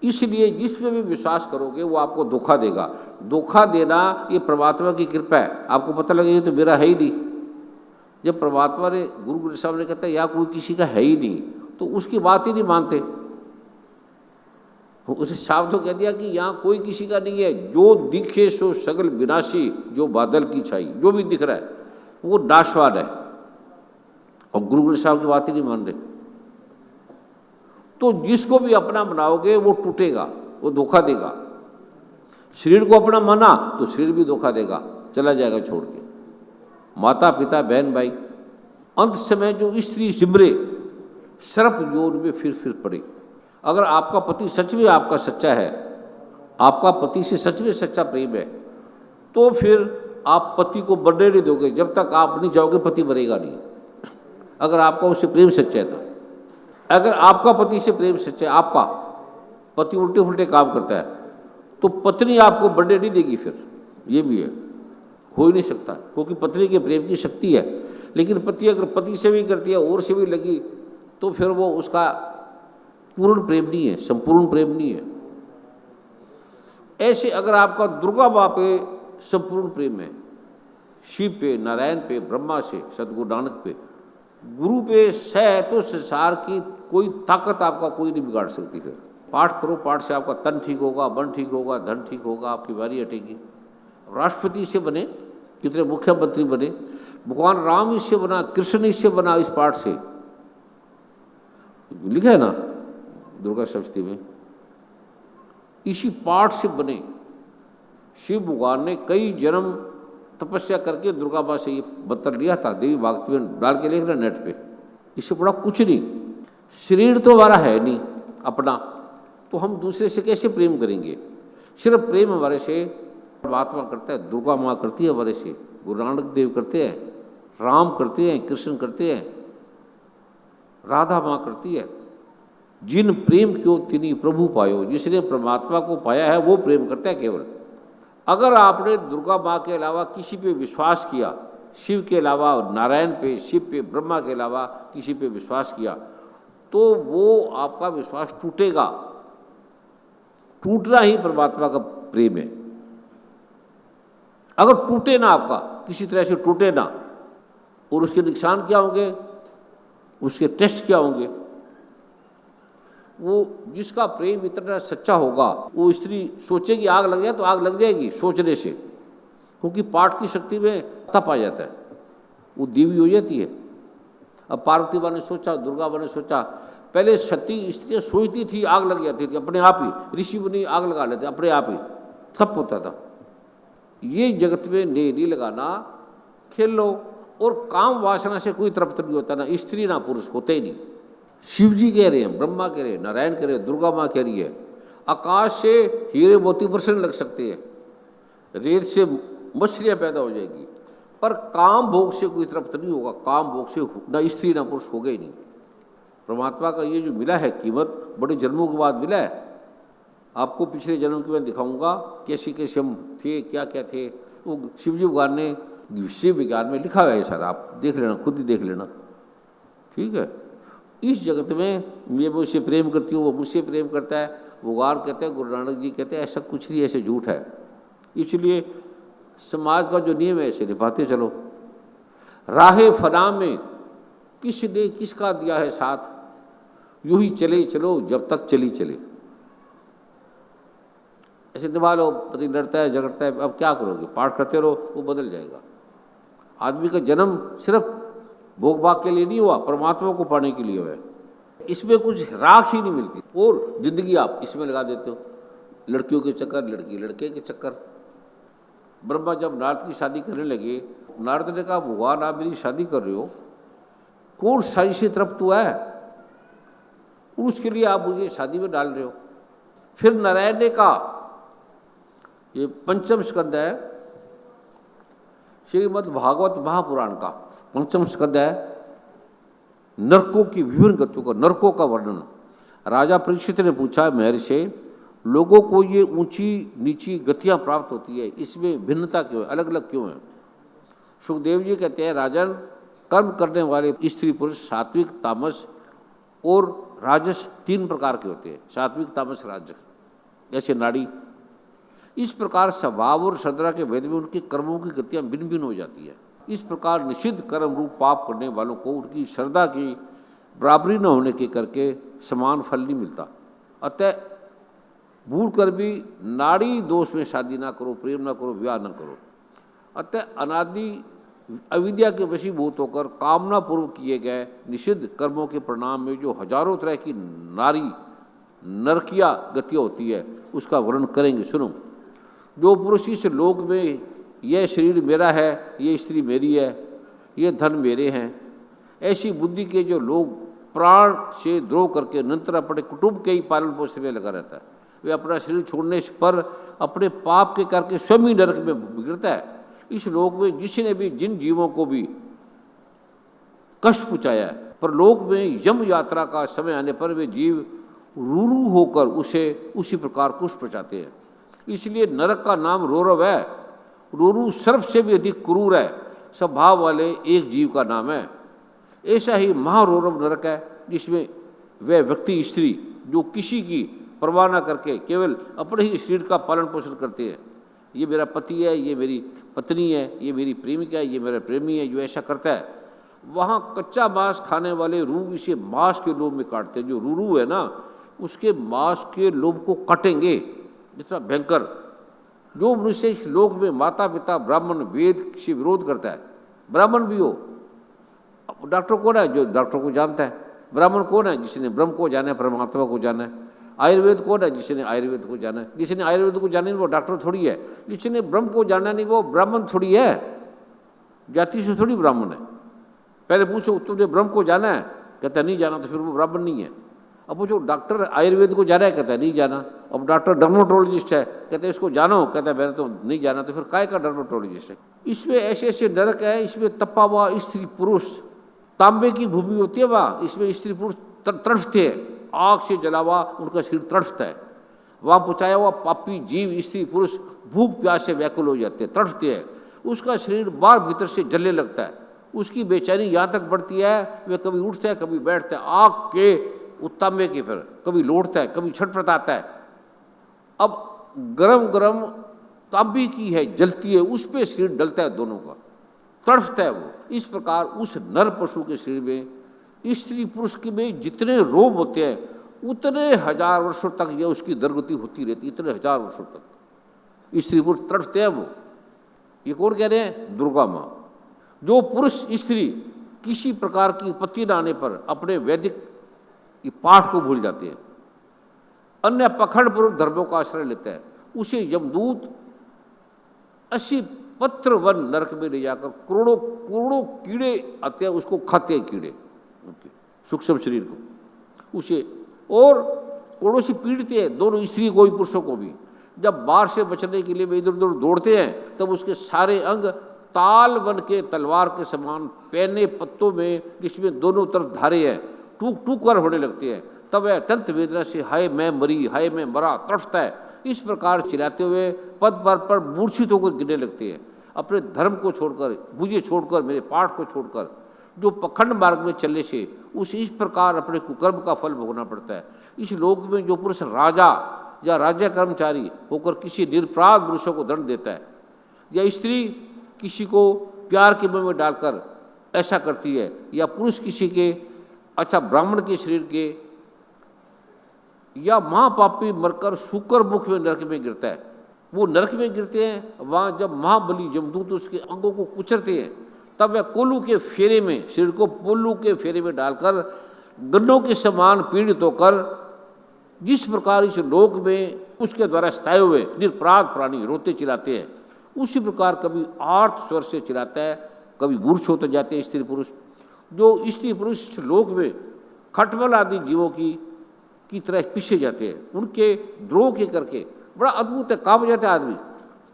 इसलिए जिसमें भी विश्वास करोगे वो आपको धोखा देगा। धोखा देना ये परमात्मा की कृपा है। आपको पता लगे ये तो मेरा है ही नहीं। जब परमात्मा ने गुरु साहब ने कहता है या कोई किसी का है ही नहीं, तो उसकी बात ही नहीं मानते। उसे साफ तो कह दिया कि यहाँ कोई किसी का नहीं है, जो दिखे सो सगल विनाशी, जो बादल की छाई, जो भी दिख रहा है वो नाशवान है। और गुरु साहब की बात ही नहीं मान रहे। तो जिसको भी अपना बनाओगे वो टूटेगा, वो धोखा देगा। शरीर को अपना माना तो शरीर भी धोखा देगा, चला जाएगा छोड़ के। माता पिता बहन भाई, अंत समय जो स्त्री सिमरे सर्प योन में फिर पड़े। अगर आपका पति सच में आपका सच्चा है, आपका पति से सच में सच्चा प्रेम है, तो फिर आप पति को बनने नहीं दोगे। जब तक आप नहीं जाओगे पति बनेगा नहीं। अगर आपका उससे प्रेम सच्चा है तो, अगर आपका पति से प्रेम सच्चा है, आपका पति उल्टे उल्टे काम करता है, तो पत्नी आपको बढ़ने नहीं देगी। फिर ये भी है, हो ही नहीं सकता, क्योंकि पत्नी के प्रेम की शक्ति है। लेकिन पति अगर पति से भी करती है और से भी लगी, तो फिर वो उसका पूर्ण प्रेम नहीं है, संपूर्ण प्रेम नहीं है। ऐसे अगर आपका दुर्गा माँ पे संपूर्ण प्रेम है, शिव पे, नारायण पे, ब्रह्मा से, सदगुरु नानक पे, गुरु पे है, तो संसार की कोई ताकत आपका कोई नहीं बिगाड़ सकती है। पाठ करो, पाठ से आपका तन ठीक होगा, मन ठीक होगा, धन ठीक होगा, आपकी बारी हटेगी। राष्ट्रपति से बने, कितने मुख्यमंत्री बने, भगवान राम इससे बना, कृष्ण इससे बना, इस पाठ से लिखा है ना दुर्गा सप्तमी में। इसी पाठ से बने। शिव भगवान ने कई जन्म तपस्या करके दुर्गा माँ से ये मंत्र लिया था। देवी भागवत में डाल के देख रहे नेट पे। इससे बड़ा कुछ नहीं। शरीर तो हमारा है नहीं अपना, तो हम दूसरे से कैसे प्रेम करेंगे? सिर्फ प्रेम हमारे से परमात्मा करता है, दुर्गा माँ करती है हमारे से, गुरु नानक देव करते हैं, राम करते हैं, कृष्ण करते हैं, राधा माँ करती है। जिन प्रेम क्यों तिनी प्रभु पायो, जिसने परमात्मा को पाया है वो प्रेम करता है केवल। अगर आपने दुर्गा माँ के अलावा किसी पे विश्वास किया, शिव के अलावा नारायण पे, शिव पे, ब्रह्मा के अलावा किसी पे विश्वास किया, तो वो आपका विश्वास टूटेगा। टूटना ही परमात्मा का प्रेम है। अगर टूटे ना, आपका किसी तरह से टूटे ना, और उसके नुकसान क्या होंगे, उसके टेस्ट क्या होंगे? वो जिसका प्रेम इतना सच्चा होगा, वो स्त्री सोचेगी आग लग जाए तो आग लग जाएगी सोचने से, क्योंकि पाठ की शक्ति में तप आ जाता है, वो देवी हो जाती है। अब पार्वती माँ ने सोचा, दुर्गा माँ ने सोचा, पहले सती स्त्रियाँ सोचती थी आग लग जाती थी अपने आप ही, ऋषि मुनि आग लगा लेते अपने आप ही, तप होता था। ये जगत में नहीं लगाना, खेल लो। और काम वासना से कोई तृप्त नहीं होता, ना स्त्री ना पुरुष, होते ही नहीं। शिव जी कह रहे हैं, ब्रह्मा कह रहे हैं, नारायण कह रहे हैं, दुर्गा माँ कह रही है, आकाश से हीरे मोती बरसने लग सकते हैं, रेत से मछलियाँ पैदा हो जाएगी, पर काम भोग से कोई तृप्त नहीं होगा। काम भोग से ना स्त्री ना पुरुष होगा ही नहीं। परमात्मा का ये जो मिला है कीमत, बड़े जन्मों के बाद मिला है। आपको पिछले जन्म की मैं दिखाऊंगा कैसे कैसे हम थे, क्या क्या थे। वो शिवजी भगवान ने शिव विज्ञान में लिखा हुआ है सर, आप देख लेना, खुद ही देख लेना, ठीक है। इस जगत में मैं मुझसे प्रेम करती हूँ, वो मुझसे प्रेम करता है, भगवान कहते हैं, गुरु नानक जी कहते हैं ऐसा कुछ नहीं, ऐसे झूठ है। इसलिए समाज का जो नियम है ऐसे निभाते चलो। राहे फना में किसने किसका दिया है साथ, यूं ही चले चलो जब तक चली चले। ऐसे निभा लो, पति लड़ता है झगड़ता है, अब क्या करोगे, पाठ करते रहो, वो बदल जाएगा। आदमी का जन्म सिर्फ भोग भाग के लिए नहीं हुआ, परमात्मा को पाने के लिए हुआ है। इसमें कुछ राख ही नहीं मिलती, और जिंदगी आप इसमें लगा देते हो, लड़कियों के चक्कर, लड़की लड़के के चक्कर। ब्रह्मा जब नारद की शादी करने लगे, नारद ने कहा भगवान आप मेरी शादी कर रहे हो, कौन साई से तृप्त हुआ है, उसके लिए आप मुझे शादी में डाल रहे हो। फिर नारायण ने कहा, ये पंचम स्कंद है श्रीमद् भागवत महापुराण का, पंचम स्कंद है, नरकों की विभिन्न गतियों का, नरकों का वर्णन। राजा परीक्षित ने पूछा महर्षि, लोगों को ये ऊंची नीची गतियां प्राप्त होती है, इसमें भिन्नता क्यों है, अलग अलग क्यों है। सुखदेव जी कहते हैं, राजन कर्म करने वाले स्त्री पुरुष सात्विक तामस और राजस 3 प्रकार के होते हैं, सात्विक तामस राजस, जैसे नाड़ी। इस प्रकार स्वभाव और श्रद्धा के भेद में उनके कर्मों की गतियां भिन्न भिन्न हो जाती है। इस प्रकार निषिद्ध कर्म रूप पाप करने वालों को उनकी श्रद्धा की बराबरी न होने के करके समान फल नहीं मिलता। अतः भूल कर भी नाड़ी दोष में शादी ना करो, प्रेम ना करो, विवाह ना करो। अतः अनादि अविद्या के वशीभूत होकर कामना पूर्वक किए गए निषिद्ध कर्मों के परिणाम में जो हजारों तरह की नारी नरकिया गतियाँ होती है, उसका वर्णन करेंगे। सुनो, जो पुरुष इस लोक में यह शरीर मेरा है, ये स्त्री मेरी है, ये धन मेरे हैं, ऐसी बुद्धि के जो लोग प्राण से द्रोह करके निरंतर अपने कुटुंब के ही पालन पोषण में लगा रहता है, वे अपना शरीर छोड़ने पर अपने पाप के करके स्वयं ही नरक में गिरता है। इस लोक में जिसने भी जिन जीवों को भी कष्ट पहुँचाया है, पर लोक में यम यात्रा का समय आने पर वे जीव रूरू होकर उसे उसी प्रकार कुष्ठ पहुँचाते हैं। इसलिए नरक का नाम रोरव है। रोरू सर्प से भी अधिक क्रूर है, स्वभाव वाले एक जीव का नाम है। ऐसा ही महारोरव नरक है, जिसमें वह व्यक्ति स्त्री जो किसी की परवाह न करके केवल अपने ही शरीर का पालन पोषण करते हैं, ये मेरा पति है, ये मेरी पत्नी है, ये मेरी प्रेमिका है, ये मेरा प्रेमी है, जो ऐसा करता है, वहाँ कच्चा मांस खाने वाले रूह इसे मांस के लोभ में काटते हैं। जो रूरू है ना, उसके मांस के लोभ को काटेंगे, जितना भयंकर। जो मनुष्य इस लोक में माता पिता ब्राह्मण वेद से विरोध करता है, ब्राह्मण भी हो, डॉक्टर कौन है जो डॉक्टर को जानता है, ब्राह्मण कौन है जिसने ब्रह्म को जाना है, परमात्मा को जाना है, आयुर्वेद कौन है जिसने आयुर्वेद को जाना है, जिसने आयुर्वेद को जाना नहीं वो डॉक्टर थोड़ी है, जिसने ब्रह्म को जाना नहीं वो ब्राह्मण थोड़ी है, जाति से थोड़ी ब्राह्मण है। पहले पूछो तुमने ब्रह्म को जाना है, कहता नहीं जाना, तो फिर वो ब्राह्मण नहीं है। अब वो जो डॉक्टर आयुर्वेद को जाना है, कहता है नहीं जाना। अब डॉक्टर डर्मेटोलॉजिस्ट है, कहते हैं इसको जानो, कहता है मैंने तो नहीं जाना, तो फिर काय का डर्मेटोलॉजिस्ट है। इसमें ऐसे ऐसे नरक है, इसमें तपा हुआ स्त्री पुरुष, तांबे की भूमि होती है वहाँ, इसमें स्त्री पुरुष तड़फते हैं, आग से जला हुआ उनका शरीर तड़फता है। वहाँ पहुँचाया हुआ पापी जीव स्त्री पुरुष भूख प्यास से व्याकुल हो जाते हैं, तड़फते हैं, उसका शरीर बाहर भीतर से जलने लगता है, उसकी बेचैनी यहाँ तक बढ़ती है, वे कभी उठता है कभी बैठता है, आग के तांबे के फिर कभी लौटता है कभी छटपटाता है। अब गरम गरम तांबे की है, जलती है, उस पर शरीर डलता है, दोनों का तड़फता है वो। इस प्रकार उस नर पशु के शरीर में स्त्री पुरुष के में जितने रोग होते हैं उतने हजार वर्षों तक यह उसकी दुर्गति होती रहती, इतने हजार वर्षों तक स्त्री पुरुष तड़फते हैं वो। ये कौन कह रहे हैं? दुर्गा माँ। जो पुरुष स्त्री किसी प्रकार की आपत्ति न आने पर अपने वैदिक पाठ को भूल जाते हैं, अन्य पखंडपूर्वक धर्मों का आश्रय लेता है, उसे यमदूत 80 पत्र वन नरक में ले जाकर करोड़ों करोड़ों कीड़े आते हैं, उसको खाते हैं कीड़े, सूक्ष्म शरीर को उसे, और करोड़ों से पीड़ते हैं, दोनों स्त्री को भी पुरुषों को भी। जब बाढ़ से बचने के लिए वे इधर उधर दौड़ते हैं, तब उसके सारे अंग ताल वन के तलवार के समान पैने पत्तों में, जिसमें दोनों तरफ धारे हैं, टूक टूक कर होने लगते हैं। तब वह अत्यंत वेदना से हाय मैं मरी, हाय मैं मरा तड़फता है। इस प्रकार चिल्लाते हुए पद पर मूर्छित होकर गिरने लगते हैं। अपने धर्म को छोड़कर, मुझे छोड़कर, मेरे पाठ को छोड़कर जो पखंड मार्ग में चलने से उसे इस प्रकार अपने कुकर्म का फल भोगना पड़ता है। इस लोक में जो पुरुष राजा या राज्य कर्मचारी होकर किसी निरपराध पुरुषों को दंड देता है, या स्त्री किसी को प्यार के मुंह में डालकर ऐसा करती है, या पुरुष किसी के ब्राह्मण के शरीर के या महापापी मरकर शुकर मुख में नरक में गिरता है। वो नरक में गिरते हैं, वहाँ जब महाबली जमदूत उसके अंगों को कुचरते हैं, तब वह कोल्लू के फेरे में, शरीर को पोल्लू के फेरे में डालकर गन्नों के समान पीड़ित होकर जिस प्रकार इस लोक में उसके द्वारा सताए हुए निरपराध प्राणी रोते चिल्लाते हैं, उसी प्रकार कभी आर्त स्वर से चिल्लाता है, कभी मूर्छ होते जाते हैं स्त्री पुरुष। जो स्त्री पुरुष लोक में खटमल आदि जीवों की तरह पीछे जाते हैं, उनके द्रोह के करके बड़ा अद्भुत है, कांप जाता है आदमी।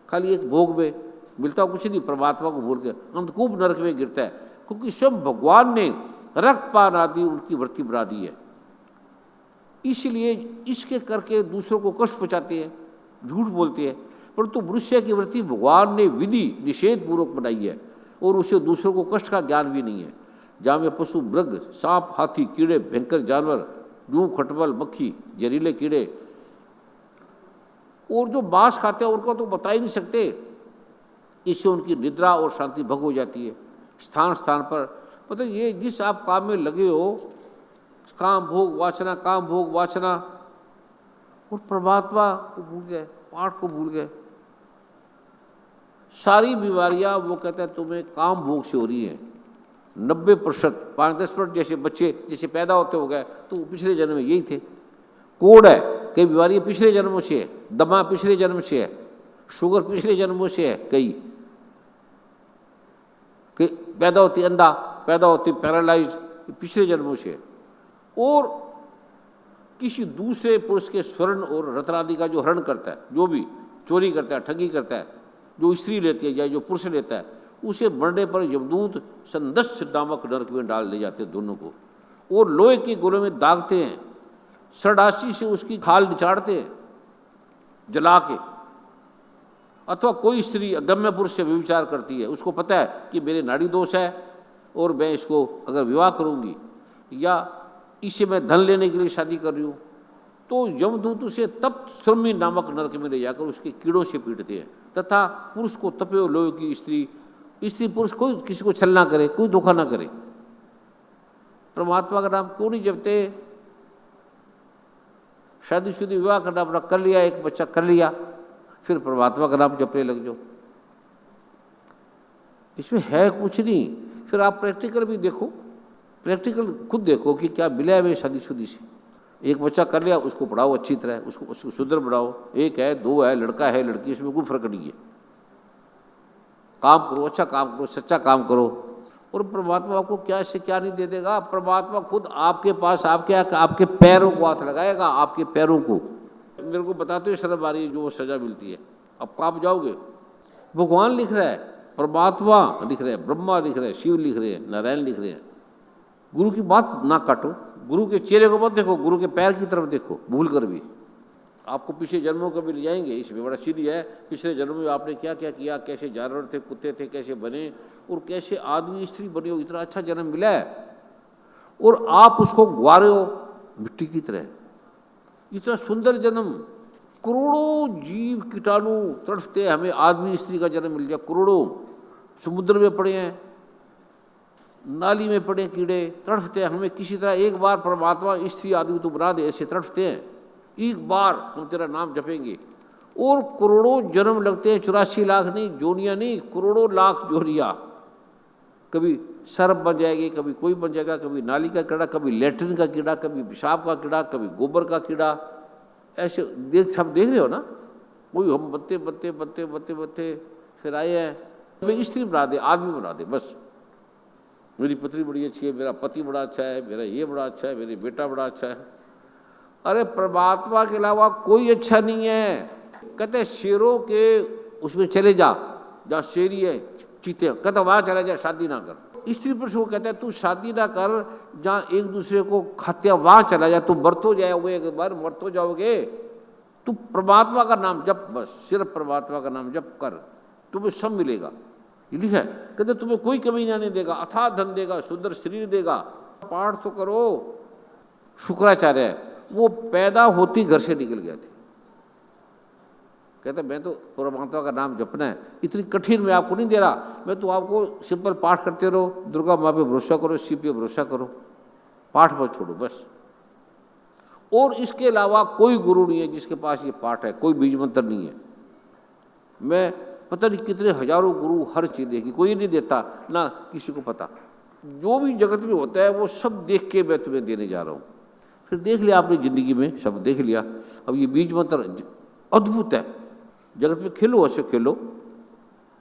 खाली एक भोग में मिलता कुछ नहीं, परमात्मा को भूल के अंधकूप नरक में गिरता है, क्योंकि स्वयं भगवान ने रक्तपान आदि उनकी वृत्ति बना दी है। इसलिए इसके करके दूसरों को कष्ट पहुँचाते हैं, झूठ बोलते हैं, परंतु मनुष्य की वृत्ति भगवान ने विधि निषेध पूर्वक बनाई है और उसे दूसरों को कष्ट का ज्ञान भी नहीं है। जहाँ में पशु, मृग, सांप, हाथी, कीड़े, भयंकर जानवर, जू, खटमल, मक्खी, जहरीले कीड़े और जो मांस खाते हैं उनका तो बता ही नहीं सकते। इससे उनकी निद्रा और शांति भंग हो जाती है। स्थान स्थान पर मतलब ये जिस आप काम में लगे हो, काम भोग वासना, काम भोग वासना, और परमात्मा को भूल गए, पाठ को भूल गए। सारी बीमारियां वो कहते हैं तुम्हें काम भोग से हो रही हैं। 90%, 5-10% जैसे बच्चे जैसे पैदा होते हो गए तो पिछले जन्म में यही थे। कोड है, कई बीमारियां पिछले जन्मों से है, दमा पिछले जन्म से है, शुगर पिछले जन्मों से है, कई पैदा होती अंधा, पैदा होती पैरालाइज, पिछले जन्मों से है। और किसी दूसरे पुरुष के स्वर्ण और रत्न आदि का जो हरण करता है, जो भी चोरी करता है, ठगी करता है, जो स्त्री लेती है या जो पुरुष लेता है, उसे मरने पर यमदूत संदस्य नामक नरक में डाल ले जाते हैं दोनों को, और लोहे के गोलों में दागते हैं, सरडासी से उसकी खाल निचाड़ते हैं जला के। अथवा कोई स्त्री अगम्य पुरुष से व्यभिचार करती है, उसको पता है कि मेरे नाड़ी दोष है और मैं इसको अगर विवाह करूंगी या इसे मैं धन लेने के लिए शादी कर रही हूँ, तो यमदूत उसे तप्त श्रमी नामक नरक में ले जाकर उसके कीड़ों से पीटते हैं। तथा पुरुष को तपे हुए लोहे की स्त्री पुरुष कोई किसी को छल ना करे, कोई धोखा ना करे। परमात्मा का नाम क्यों नहीं जपते? शादीशुदा विवाह करना अपना कर लिया, एक बच्चा कर लिया, फिर परमात्मा का नाम जपने लग जाओ। इसमें है कुछ नहीं। फिर आप प्रैक्टिकल भी देखो, प्रैक्टिकल खुद देखो कि क्या मिला है शादीशुदी से। एक बच्चा कर लिया, उसको पढ़ाओ अच्छी तरह, उसको सुंदर बढ़ाओ। एक है, दो है, लड़का है, लड़की, इसमें कोई फर्क नहीं है। काम करो, अच्छा काम करो, सच्चा काम करो, और परमात्मा आपको क्या से क्या नहीं दे देगा। परमात्मा खुद आपके पास आपके पैरों को हाथ लगाएगा, आपके पैरों को। मेरे को बताते हो शर्म आ रही है जो सजा मिलती है। अब आप जाओगे, भगवान लिख रहा है, परमात्मा लिख रहे हैं, ब्रह्मा लिख रहे हैं, शिव लिख रहे हैं, नारायण लिख रहे हैं। गुरु की बात ना काटो, गुरु के चेहरे को मत देखो, गुरु के पैर की तरफ देखो, भूल कर भी। आपको पिछले जन्मों को भी ले जाएंगे। इसमें बड़ा सीधी है, पिछले जन्म में आपने क्या क्या किया, कैसे जानवर थे, कुत्ते थे, कैसे बने, और कैसे आदमी स्त्री बने हो। इतना अच्छा जन्म मिला है और आप उसको गवा रहे हो मिट्टी की तरह। इतना सुंदर जन्म, करोड़ों जीव कीटाणु तड़फते हैं, हमें आदमी स्त्री का जन्म मिल गया। करोड़ों समुद्र में पड़े हैं, नाली में पड़े कीड़े तड़फते हैं, हमें किसी तरह एक बार परमात्मा स्त्री आदमी तो बना दे, ऐसे तड़फते हैं। एक बार हम तेरा नाम जपेंगे, और करोड़ों जन्म लगते हैं। 84 लाख नहीं, जोनियाँ नहीं, करोड़ों लाख जोनियाँ। कभी सर्प बन जाएगी, कभी कोई बन जाएगा, कभी नाली का कीड़ा, कभी लैट्रिन का कीड़ा, कभी पेशाब का कीड़ा, कभी गोबर का कीड़ा। ऐसे सब देख रहे हो ना। कोई हम बनते फिर आए हैं, हमें स्त्री बना दे, आदमी बना दे। बस मेरी पत्नी बड़ी अच्छी है, मेरा पति बड़ा अच्छा है, मेरा ये बड़ा अच्छा है, मेरी बेटा बड़ा अच्छा है। अरे परमात्मा के अलावा कोई अच्छा नहीं है। कहते शेरों के उसमें चले जा, जहाँ शेरी है, चीते, कहते वहाँ चले जा, शादी ना कर। स्त्री पुरुष को कहता है तू शादी ना कर, जहाँ एक दूसरे को खाते वहां चला जा, तू मर तो जाओगे, एक बार मर तो जाओगे, तू परमात्मा का नाम जप, बस सिर्फ परमात्मा का नाम जप कर, तुम्हें सब मिलेगा। ये लिखा है, कहते तुम्हें कोई कमी नहीं देगा, अथाह धन देगा, सुंदर शरीर देगा। पाठ तो करो। शुक्राचार्य वो पैदा होती घर से निकल गया थे, कहता मैं तो परमात्मा का नाम जपना है, इतनी कठिन मैं आपको नहीं दे रहा, मैं तो आपको सिंपल पाठ करते रहो, दुर्गा माँ पे भरोसा करो, शिव पे भरोसा करो, पाठ मत छोड़ो बस। और इसके अलावा कोई गुरु नहीं है जिसके पास ये पाठ है, कोई बीज मंत्र नहीं है। मैं पता नहीं कितने हजारों गुरु हर चीज देखी, कोई नहीं देता ना किसी को पता। जो भी जगत में होता है वो सब देख के मैं तुम्हें देने जा रहा हूँ। फिर देख लिया आपने जिंदगी में, सब देख लिया। अब ये बीज मंत्र अद्भुत है, जगत में खेलो ऐसे खेलो,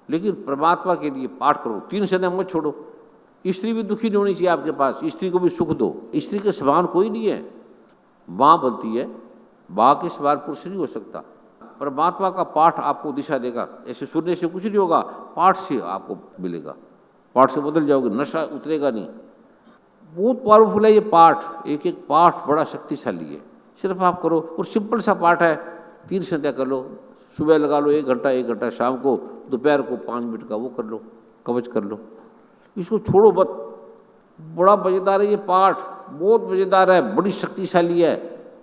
लेकिन परमात्मा के लिए पाठ करो, 3 संध्या मत छोड़ो। स्त्री भी दुखी नहीं होनी चाहिए आपके पास, स्त्री को भी सुख दो। स्त्री के समान कोई नहीं है, माँ बनती है, माँ के समान पुरुष नहीं हो सकता। परमात्मा का पाठ आपको दिशा देगा, ऐसे सुनने से कुछ नहीं होगा, पाठ से आपको मिलेगा, पाठ से बदल जाओगे, नशा उतरेगा नहीं। बहुत पावरफुल है ये पाठ, एक एक पाठ बड़ा शक्तिशाली है, सिर्फ आप करो। और सिंपल सा पाठ है, 3 संध्या कर लो, सुबह लगा लो 1 घंटा, शाम को, दोपहर को 5 मिनट का वो कर लो, कवच कर लो, इसको छोड़ो मत। बड़ा मज़ेदार है ये पाठ, बहुत मज़ेदार है, बड़ी शक्तिशाली है।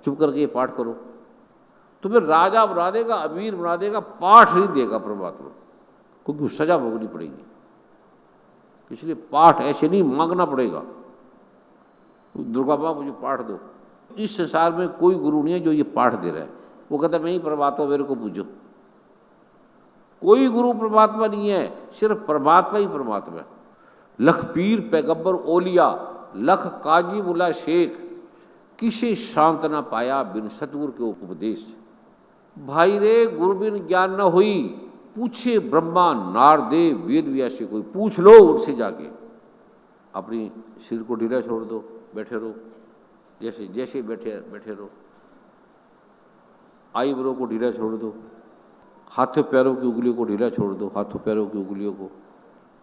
चुप करके ये पाठ करो, तुम्हें राजा बना देगा, अमीर बना देगा, पाठ नहीं देगा परमात्मा, क्योंकि सजा भोगनी पड़ेगी। इसलिए पाठ ऐसे नहीं मांगना पड़ेगा, दुर्गा माँ मुझे पाठ दो। इस संसार में कोई गुरु नहीं है जो ये पाठ दे रहा है, वो कहता है मैं ही परमात्मा, मेरे को पूजो। कोई गुरु परमात्मा नहीं है, सिर्फ परमात्मा ही परमात्मा है। लख पीर पैगंबर ओलिया, लख काजी मुला शेख, किसे शांत ना पाया बिन सतगुरु के उपदेश। भाई रे गुरु बिन ज्ञान न हुई, पूछे ब्रह्मा नारदेव वेद व्यास से, कोई पूछ लो उनसे जाके। अपनी सिर को ढीला छोड़ दो, बैठे रहो जैसे जैसे बैठे रहो। आईब्रो को ढीला छोड़ दो, हाथों पैरों की उंगलियों को ढीला छोड़ दो, हाथों पैरों की उंगलियों को।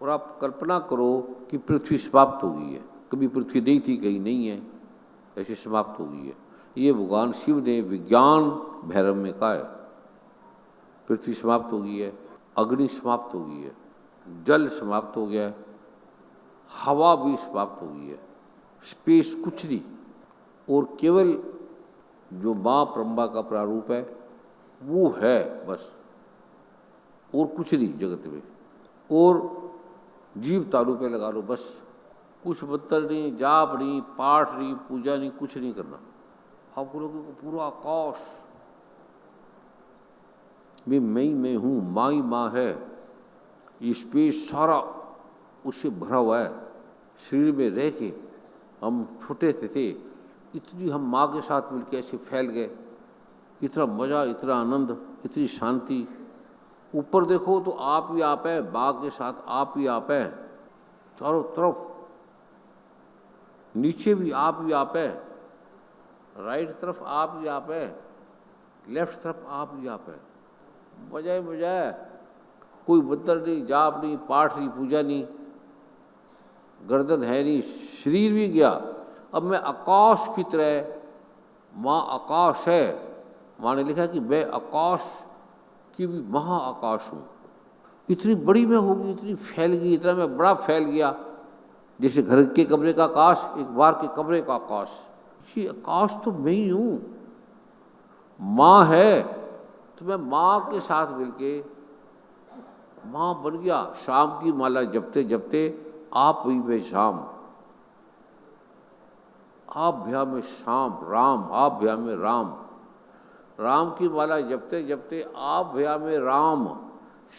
और आप कल्पना करो कि पृथ्वी समाप्त हो गई है, कभी पृथ्वी नहीं थी, कहीं नहीं है, ऐसे समाप्त हो गई है। ये भगवान शिव ने विज्ञान भैरव में कहा है। पृथ्वी समाप्त हो गई है, अग्नि समाप्त हो गई है, जल समाप्त हो गया है, हवा भी समाप्त हो गई है, स्पेस कुछ नहीं, और केवल जो माँ ब्रह्मा का प्रारूप है वो है बस, और कुछ नहीं जगत में। और जीव तालू पे लगा लो बस, कुछ मंत्र नहीं, जाप नहीं, पाठ नहीं, पूजा नहीं, कुछ नहीं करना। आपको लोगों को पूरा आकाश मैं हूँ, माँ ही माँ है, ये स्पेस सारा उससे भरा हुआ है। शरीर में रह के हम छोटे थे, इतनी हम माँ के साथ मिलकर ऐसे फैल गए, इतना मज़ा, इतना आनंद, इतनी शांति। ऊपर देखो तो आप ही आप है, माँ के साथ आप ही आप है, चारों तरफ। नीचे भी आप ही आप है, राइट तरफ आप ही आप है, लेफ्ट तरफ आप ही आप है। मजा ही मजा है, कोई मंत्र नहीं, जाप नहीं, पाठ नहीं, पूजा नहीं, गर्दन है नहीं, शरीर भी गया। अब मैं आकाश की तरह, माँ आकाश है, माँ ने लिखा कि मैं आकाश की भी महाआकाश हूँ। इतनी बड़ी मैं होगी, इतनी फैल गई, इतना मैं बड़ा फैल गया, जैसे घर के कमरे का आकाश, एक बार के कमरे का आकाश। ये आकाश तो मैं ही हूँ, माँ है तो मैं माँ के साथ मिलके माँ बन गया। शाम की माला जपते जपते आप ही में शाम, आप भया में शाम, राम आप भया में राम, राम की माला जपते जपते आप भया में राम,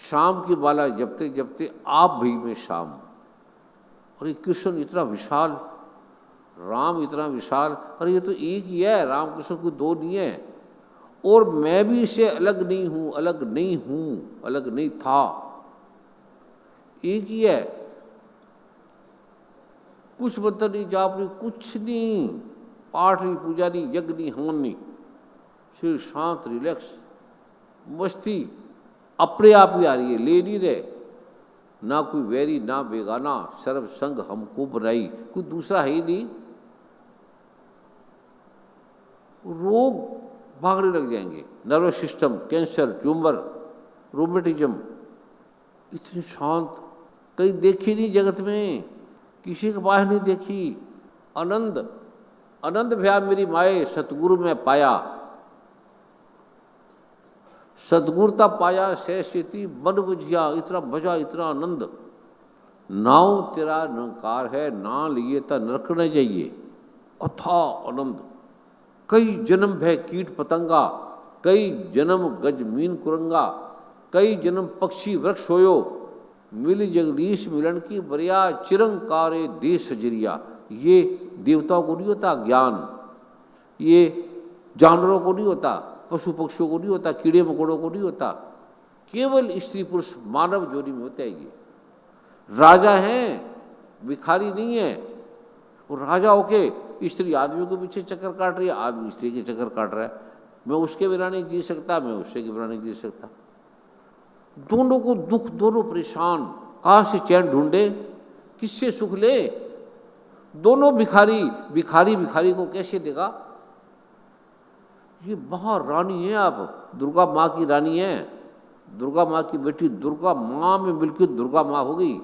शाम की माला जपते जपते आप भी में शाम। और ये कृष्ण इतना विशाल, राम इतना विशाल, और ये तो एक ही है, राम कृष्ण कोई दो नहीं है। और मैं भी इससे अलग नहीं हूँ, अलग नहीं हूँ, अलग नहीं था, एक ही है। कुछ मंत्र नहीं, जाप नहीं, कुछ नहीं, पाठ नहीं, पूजा नहीं, यज्ञ नहीं, हवन नहीं, सिर्फ शांत, रिलैक्स, मस्ती अपने आप ही आ रही है, ले नहीं रहे। ना कोई वैरी ना बेगाना, सर्व संग हमको बनाई, कोई दूसरा है ही नहीं। रोग भागने लग जाएंगे, nervous system, cancer, tumour, rheumatism. इतनी शांत कहीं देखी नहीं जगत में, किसी के पास नहीं देखी। आनंद आनंद भया मेरी माए सतगुरु में पाया, सदगुरता पाया सहस्यति मन बुझिया। इतना मजा, इतना आनंद। नाव तेरा निरंकार है, ना लिए ता नरक न जाइए। अथा आनंद। कई जन्म भय कीट पतंगा, कई जन्म गज मीन कुरंगा, कई जन्म पक्षी वृक्ष होयो, मिल जगदीश मिलन की बरिया, चिरंकारे देश सजरिया। ये देवताओं को नहीं होता ज्ञान, ये जानवरों को नहीं होता, पशु पक्षियों को नहीं होता, कीड़े मकोड़ों को नहीं होता, केवल स्त्री पुरुष मानव जोड़ी में होता है। ये राजा हैं, भिखारी नहीं है। और राजा होके स्त्री आदमी के पीछे चक्कर काट रही है, आदमी स्त्री के चक्कर काट रहा है। मैं उसके बिना नहीं जी सकता, मैं उससे के बिना नहीं जी सकता। दोनों को दुख, दोनों परेशान, कहाँ से चैन ढूंढे, किससे सुख ले। दोनों भिखारी, भिखारी भिखारी को कैसे देगा। ये महारानी है, आप दुर्गा माँ की रानी है, दुर्गा माँ की बेटी दुर्गा माँ में मिलकर दुर्गा माँ हो गई।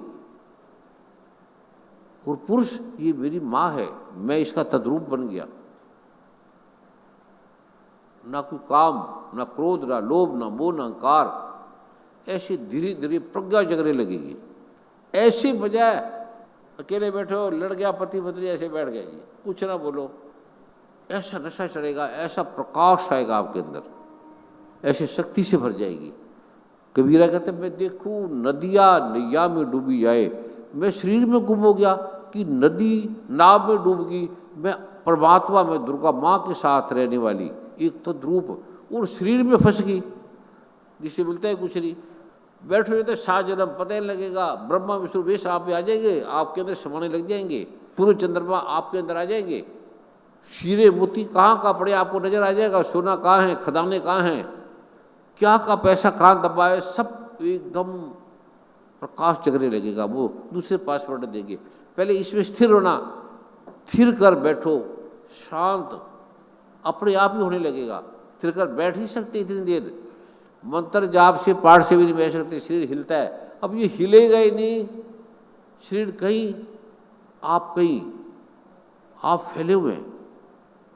और पुरुष ये मेरी माँ है, मैं इसका तद्रूप बन गया। ना कोई काम, ना क्रोध, ना लोभ, ना मोह, ना अहंकार। ऐसे धीरे धीरे प्रज्ञा जगने लगेगी। ऐसी बजाय अकेले बैठे हो, लड़ गया पति पत्नी, ऐसे बैठ गए जी, कुछ ना बोलो, ऐसा नशा चढ़ेगा, ऐसा प्रकाश आएगा आपके अंदर, ऐसी शक्ति से भर जाएगी। कबीरा कहते मैं देखूं नदिया नैया में डूबी जाए, मैं शरीर में गुम हो गया कि नदी नाव में डूब गई, मैं परमात्मा में दुर्गा माँ के साथ रहने वाली एक तो रूप, और शरीर में फंस गई जिससे मिलता है कुछ नहीं। बैठे हुए तो 7 जन्म पता ही लगेगा, ब्रह्मा विष्णु वेश आप में आ जाएंगे, आपके अंदर समाने लग जाएंगे, पूरे चंद्रमा आपके अंदर आ जाएंगे, हीरे मोती कहाँ का पड़े आपको नजर आ जाएगा, सोना कहाँ है, खदाने कहाँ हैं, क्या का पैसा कहाँ दबा है, सब एकदम प्रकाश जगने लगेगा। वो दूसरे पासवर्ड देंगे। पहले इसमें स्थिर होना, स्थिर कर बैठो, शांत अपने आप ही होने लगेगा। स्थिर कर बैठ ही सकते इतनी देर, मंत्र जाप से पाठ से भी नहीं बैठ सकते, शरीर हिलता है। अब ये हिलेगा ही नहीं, शरीर कहीं आप कहीं, आप फैले हुए हैं।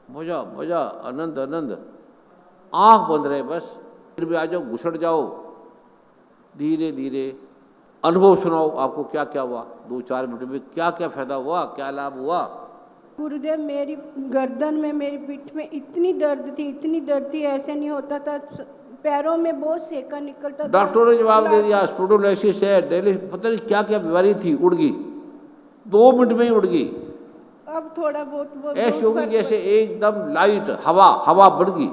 मजा मजा, आनंद आनंद। आंख बंद रहे बस, फिर भी आ जाओ, घुसड़ जाओ धीरे धीरे। अनुभव सुनाओ आपको क्या क्या हुआ, 2-4 मिनट में क्या क्या फायदा हुआ, क्या लाभ हुआ। गुरुदेव मेरी गर्दन में, मेरी पीठ में इतनी दर्द थी, इतनी दर्द थी, ऐसे नहीं होता था। पैरों में बहुत सेका निकलता था। डॉक्टरों ने जवाब दे दिया स्पोंडिलोलिसिस है, डेली पता नहीं क्या क्या बीमारी थी, उड़ गई, 2 मिनट में ही उड़ गई। अब थोड़ा बहुत ऐसे हो गई जैसे एकदम लाइट हवा, हवा बढ़ गई।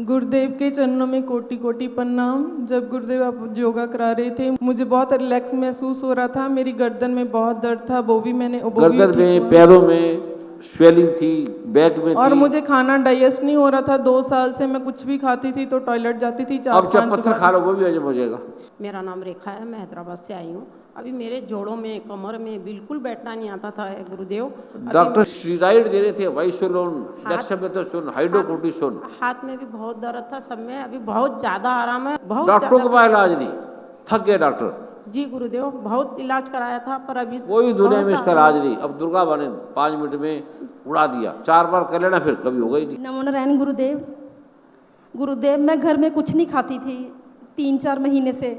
गुरुदेव के चरणों में कोटि कोटि प्रणाम। जब गुरुदेव आप योगा करा रहे थे, मुझे बहुत रिलैक्स महसूस हो रहा था। मेरी गर्दन में बहुत दर्द था, वो भी गर्दन में, पैरों में स्वेलिंग थी, बैक में और थी। मुझे खाना डाइजेस्ट नहीं हो रहा था। 2 साल से मैं कुछ भी खाती थी तो टॉयलेट जाती थी 4-5 अब जब पत्थर खा लो वो भी हजम हो जाएगा। मेरा नाम रेखा है, मैं हैदराबाद से आई हूँ। अभी मेरे जोड़ों में, कमर में बिल्कुल बैठना नहीं आता था गुरुदेव। डॉक्टर स्टीरॉइड दे रहे थे, वाइसोलोन, डेक्सामेथासोन, हाइड्रोकोर्टिसोन। हाथ में भी बहुत दर्द था, सब में अभी बहुत ज्यादा आराम है। बहुत डॉक्टरों के पास इलाज नहीं, थक गए डॉक्टर। जी गुरुदेव, बहुत इलाज कराया था पर अभी कोई दुनिया में इसका इलाज नहीं। अब दुर्गा बने 5 मिनट में उड़ा दिया, 4 बार कर लेना फिर कभी होगा ही नहीं। नमो नारायण गुरुदेव। गुरुदेव मैं घर में कुछ नहीं खाती थी 3-4 महीने से।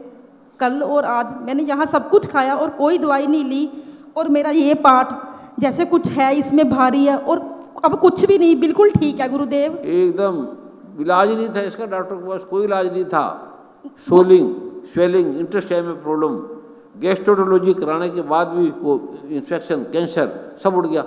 कल और आज मैंने यहाँ सब कुछ खाया और कोई दवाई नहीं ली। और मेरा ये पार्ट जैसे कुछ है इसमें भारी है और अब कुछ भी नहीं, बिल्कुल ठीक है गुरुदेव। एकदम इलाज ही नहीं था इसका, डॉक्टर के पास कोई इलाज नहीं था। सोलिंग, स्वेलिंग, इंटेस्टाइन में प्रॉब्लम, गैस्ट्रोन्टरोलॉजी कराने के बाद भी वो इन्फेक्शन, कैंसर सब उड़ गया।